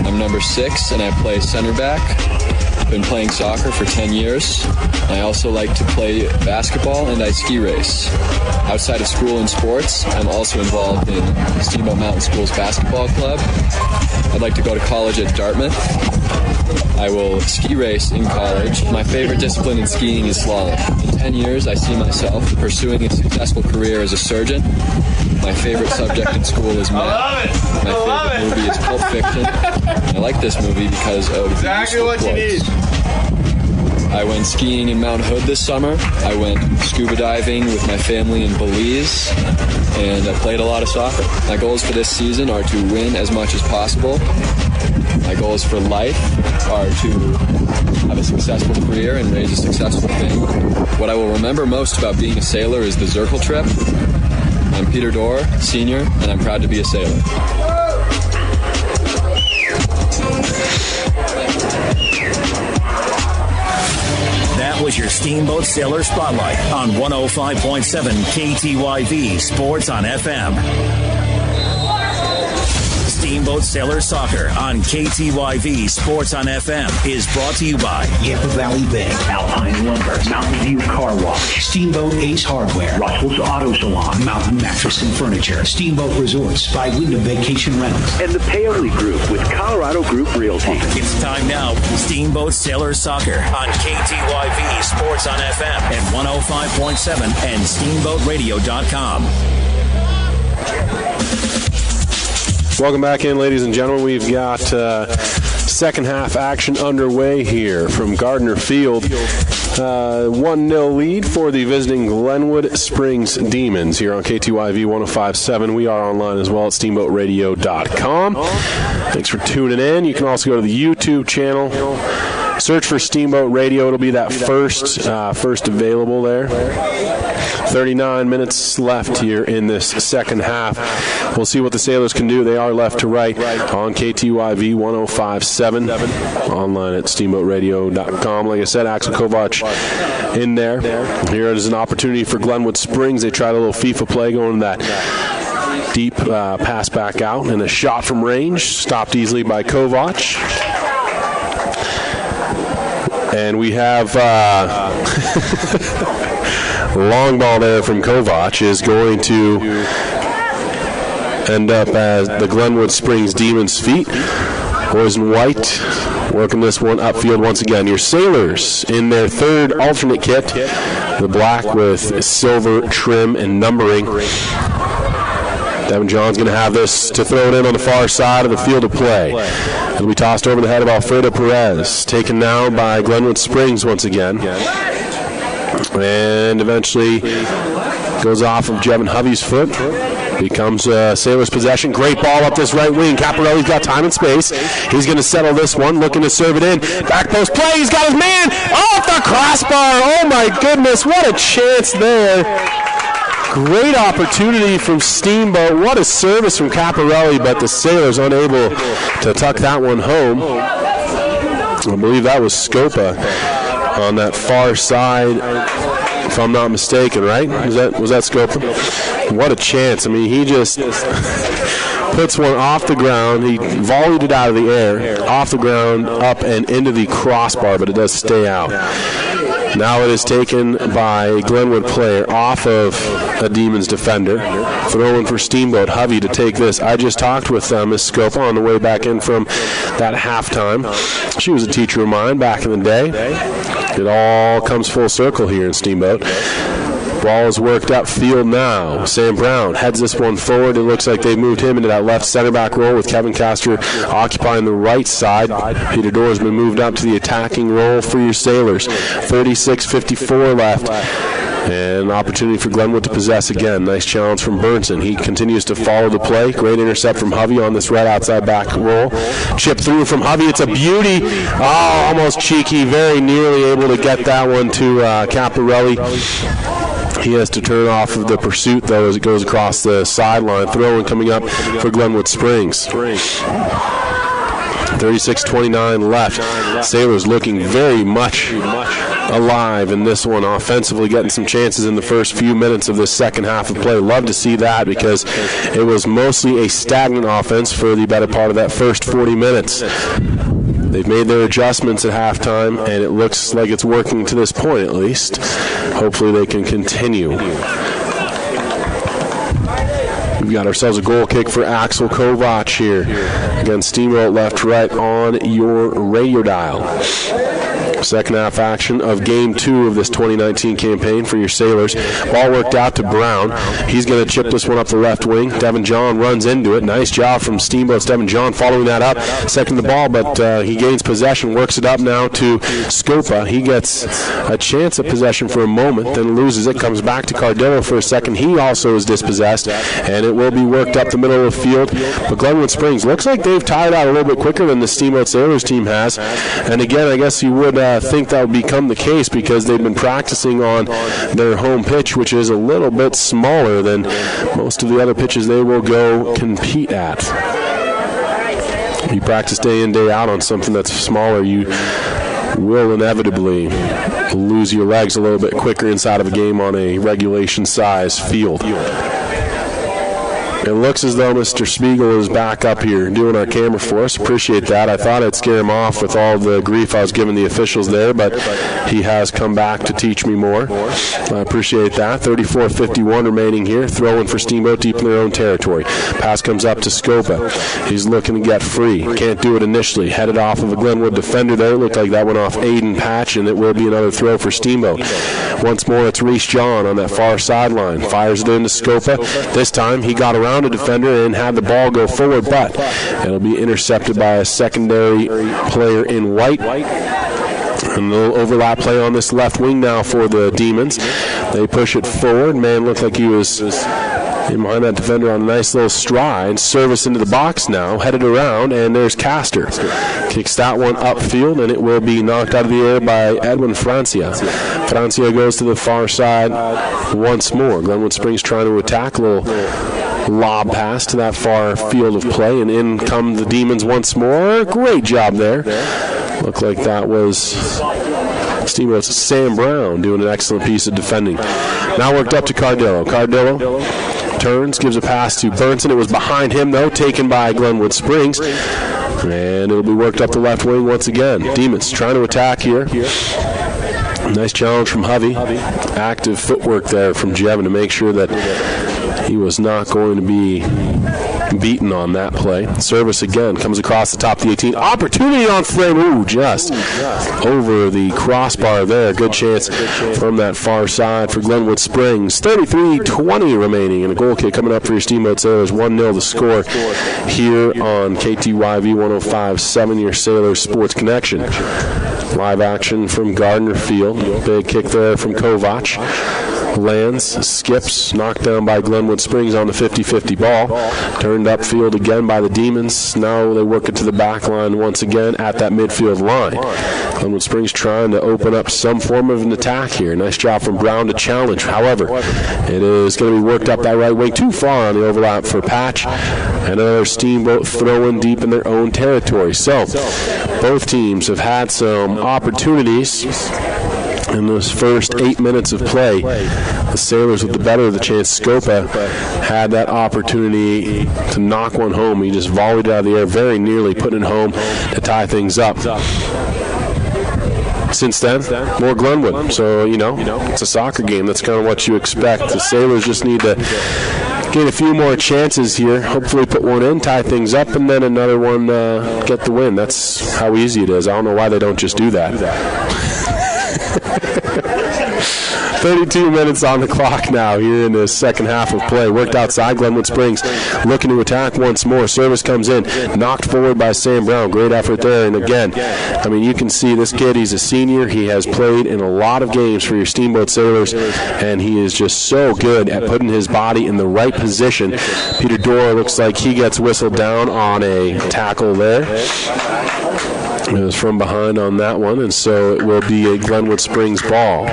Speaker 23: I'm number 6, and I play center back. I've been playing soccer for 10 years. I also like to play basketball, and I ski race. Outside of school and sports, I'm also involved in Steamboat Mountain School's basketball club. I'd like to go to college at Dartmouth. I will ski race in college. My favorite discipline in skiing is slalom. In 10 years, I see myself pursuing a successful career as a surgeon. My favorite subject in school is math. My favorite movie is Pulp Fiction. I like this movie because of exactly what you need. I went skiing in Mount Hood this summer. I went scuba diving with my family in Belize, and I played a lot of soccer. My goals for this season are to win as much as possible. My goals for life are to have a successful career and raise a successful family. What I will remember most about being a sailor is the Zirkle trip. I'm Peter Dorr, senior, and I'm proud to be a sailor.
Speaker 9: That was your Steamboat Sailor Spotlight on 105.7 KTYV Sports on FM. Steamboat Sailor Soccer on KTYV Sports on FM is brought to you by
Speaker 11: Yampa Valley Bank, Alpine Lumber, Mountain View Car Wash, Steamboat Ace Hardware, Russell's Auto Salon, Mountain Mattress and Furniture, Steamboat Resorts by Wyndham Vacation Rentals, and the Paoli Group with Colorado Group Realty.
Speaker 9: It's time now for Steamboat Sailor Soccer on KTYV Sports on FM at 105.7 and steamboatradio.com.
Speaker 1: Welcome back in, ladies and gentlemen. We've got second half action underway here from Gardner Field. 1-0 lead for the visiting Glenwood Springs Demons here on KTYV 105.7. We are online as well at steamboatradio.com. Thanks for tuning in. You can also go to the YouTube channel. Search for Steamboat Radio. It'll be that first available there. 39 minutes left here in this second half. We'll see what the Sailors can do. They are left to right on KTYV 105.7, online at steamboatradio.com. Like I said, Axel Kovac in there. Here is an opportunity for Glenwood Springs. They tried a little FIFA play going to that deep pass back out, and a shot from range stopped easily by Kovac. And we have long ball there from Kovac is going to end up as the Glenwood Springs Demons' feet. Boys in white working this one upfield once again. Your Sailors in their third alternate kit, the black with silver trim and numbering. Devin John's going to have this to throw it in on the far side of the field of play. It'll be tossed over the head of Alfredo Perez, taken now by Glenwood Springs once again. And eventually goes off of Jevin Hovey's foot. Becomes Sailors' possession. Great ball up this right wing. Caparelli's got time and space. He's going to settle this one, looking to serve it in. Back post play. He's got his man off the crossbar. Oh, my goodness. What a chance there. Great opportunity from Steamboat. What a service from Caparelli, but the Sailors unable to tuck that one home. I believe that was Scopa on that far side, if I'm not mistaken, right? Was that Scopa? What a chance. I mean, he just puts one off the ground. He volleyed it out of the air, off the ground, up and into the crossbar, but it does stay out. Now it is taken by a Glenwood player off of a Demons defender. Throwing for Steamboat. Hovey to take this. I just talked with Miss Scopa on the way back in from that halftime. She was a teacher of mine back in the day. It all comes full circle here in Steamboat. Ball is worked upfield now. Sam Brown heads this one forward. It looks like they moved him into that left center back role with Kevin Castor occupying the right side. Peter Dorr has been moved up to the attacking role for your Sailors. 36:54 left. And an opportunity for Glenwood to possess again. Nice challenge from Burnson. He continues to follow the play. Great intercept from Hovey on this right outside back roll. Chip through from Hovey. It's a beauty. Oh, almost cheeky. Very nearly able to get that one to Caparelli. He has to turn off of the pursuit, though, as it goes across the sideline. Throw-in coming up for Glenwood Springs. 36:29 left. Sailors looking very much alive in this one, offensively getting some chances in the first few minutes of this second half of play. Love to see that because it was mostly a stagnant offense for the better part of that first 40 minutes. They've made their adjustments at halftime, and it looks like it's working to this point at least. Hopefully they can continue. We've got ourselves a goal kick for Axel Kovac here. Again, Steamboat left-right on your radio dial. Second half action of Game 2 of this 2019 campaign for your Sailors. Ball worked out to Brown. He's going to chip this one up the left wing. Devin John runs into it. Nice job from Steamboat's Devin John following that up. Second the ball, but he gains possession. Works it up now to Scopa. He gets a chance at possession for a moment, then loses it. Comes back to Cardillo for a second. He also is dispossessed, and it will be worked up the middle of the field. But Glenwood Springs looks like they've tired out a little bit quicker than the Steamboat Sailors team has. And again, I guess you would think that would become the case because they've been practicing on their home pitch, which is a little bit smaller than most of the other pitches they will go compete at. You practice day in, day out on something that's smaller, you will inevitably lose your legs a little bit quicker inside of a game on a regulation size field. It looks as though Mr. Spiegel is back up here doing our camera for us. Appreciate that. I thought I'd scare him off with all the grief I was giving the officials there, but he has come back to teach me more. I appreciate that. 34:51 remaining here. Throwing for Steamboat deep in their own territory. Pass comes up to Scopa. He's looking to get free. Can't do it initially. Headed off of a Glenwood defender there. Looked like that went off Aiden Patch, and it will be another throw for Steamboat. Once more, it's Reese John on that far sideline. Fires it into Scopa. This time, he got around a defender and had the ball go forward, but it'll be intercepted by a secondary player in white. And a little overlap play on this left wing now for the Demons. They push it forward. Man looked like he was in behind that defender on a nice little stride. Service into the box now, headed around, and there's Castor. Kicks that one upfield, and it will be knocked out of the air by Edwin Francia. Francia goes to the far side once more. Glenwood Springs trying to attack. A little lob pass to that far field of play, and in come the Demons once more. Great job there. Looked like that was Steamboat's Sam Brown doing an excellent piece of defending. Now worked up to Cardillo. Cardillo turns, gives a pass to Burnson. It was behind him, though, taken by Glenwood Springs. And it'll be worked up the left wing once again. Demons trying to attack here. Nice challenge from Hovey. Active footwork there from Jevin to make sure that he was not going to be beaten on that play. Service again comes across the top of the 18. Opportunity on frame. Ooh, just over the crossbar there. Good chance from that far side for Glenwood Springs. 33-20 remaining, and a goal kick coming up for your Steamboat Sailors. 1-0 the score here on KTYV 105.7, your Sailors Sports Connection. Live action from Gardner Field. Big kick there from Kovac. Lands, skips, knocked down by Glenwood Springs on the 50-50 ball. Turned upfield again by the Demons. Now they work it to the back line once again at that midfield line. Glenwood Springs trying to open up some form of an attack here. Nice job from Brown to challenge. However, it is going to be worked up that right wing too far on the overlap for Patch. And another Steamboat throwing deep in their own territory. So, both teams have had some opportunities in those first 8 minutes of play. The Sailors with the better of the chance. Scopa had that opportunity to knock one home. He just volleyed it out of the air, very nearly putting it home to tie things up. Since then, more Glenwood. So, it's a soccer game. That's kind of what you expect. The Sailors just need to get a few more chances here. Hopefully put one in, tie things up, and then another one get the win. That's how easy it is. I don't know why they don't just do that. 32 minutes on the clock now here in the second half of play. Worked outside. Glenwood Springs looking to attack once more. Service comes in. Knocked forward by Sam Brown. Great effort there. And again, you can see this kid. He's a senior. He has played in a lot of games for your Steamboat Sailors, and he is just so good at putting his body in the right position. Peter Dorr looks like he gets whistled down on a tackle there. It was from behind on that one, and so it will be a Glenwood Springs ball.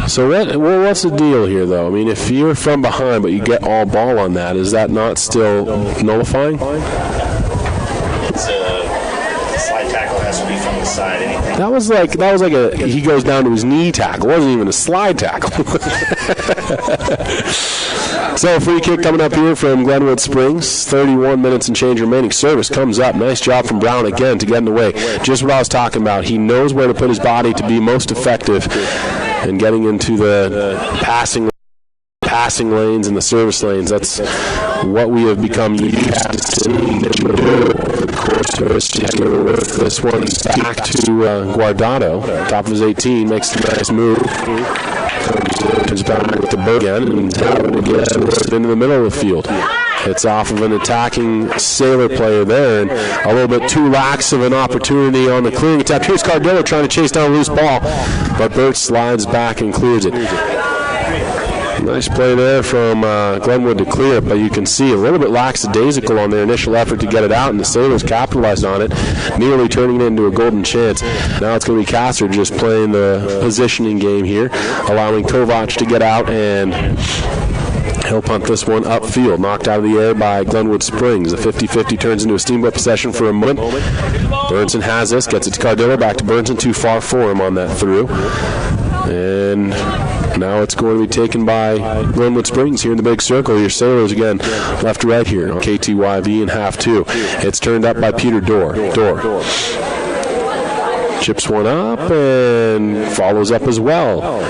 Speaker 1: So what's the deal here, though? If you're from behind but you get all ball on that, is that not still nullifying?
Speaker 5: It's a slide tackle has to be from the side. Anything.
Speaker 1: That was like he goes down to his knee tackle. It wasn't even a slide tackle. So a free kick coming up here from Glenwood Springs. 31 minutes and change remaining. Service comes up. Nice job from Brown again to get in the way. Just what I was talking about. He knows where to put his body to be most effective and getting into the passing lanes and the service lanes. That's what we have become used to seeing. Of course, this one back to Guardado. Top of his 18, makes a nice move. Comes back with the boat again and into the middle of the field. It's off of an attacking Sailor player there, and a little bit too lax of an opportunity on the clearing attempt. Here's Cardillo trying to chase down a loose ball, but Burt slides back and clears it. Nice play there from Glenwood to clear it, but you can see a little bit lackadaisical on their initial effort to get it out, and the Sailors capitalized on it, nearly turning it into a golden chance. Now it's going to be Castor just playing the positioning game here, allowing Kovac to get out, and He'll punt this one upfield, knocked out of the air by Glenwood Springs. The 50-50 turns into a Steamboat possession for a moment. Burnson has this, gets it to Cardillo, back to Burnson, too far for him on that through. And now it's going to be taken by Glenwood Springs here in the big circle. Your Sailors again, left to right here on KTYV in half two. It's turned up by Peter Dorr. Chips one up and follows up as well.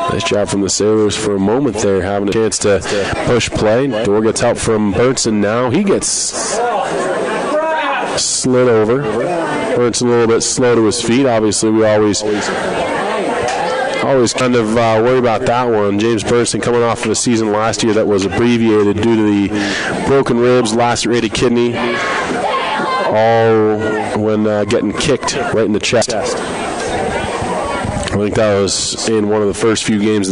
Speaker 1: Nice job from the Sailors for a moment there, having a chance to push play. Dorr gets help from Burnson now. He gets slid over. Burnson a little bit slow to his feet. Obviously, we always kind of worry about that one. James Burnson coming off of a season last year that was abbreviated due to the broken ribs, lacerated kidney, all when getting kicked right in the chest. I think that was in one of the first few games of the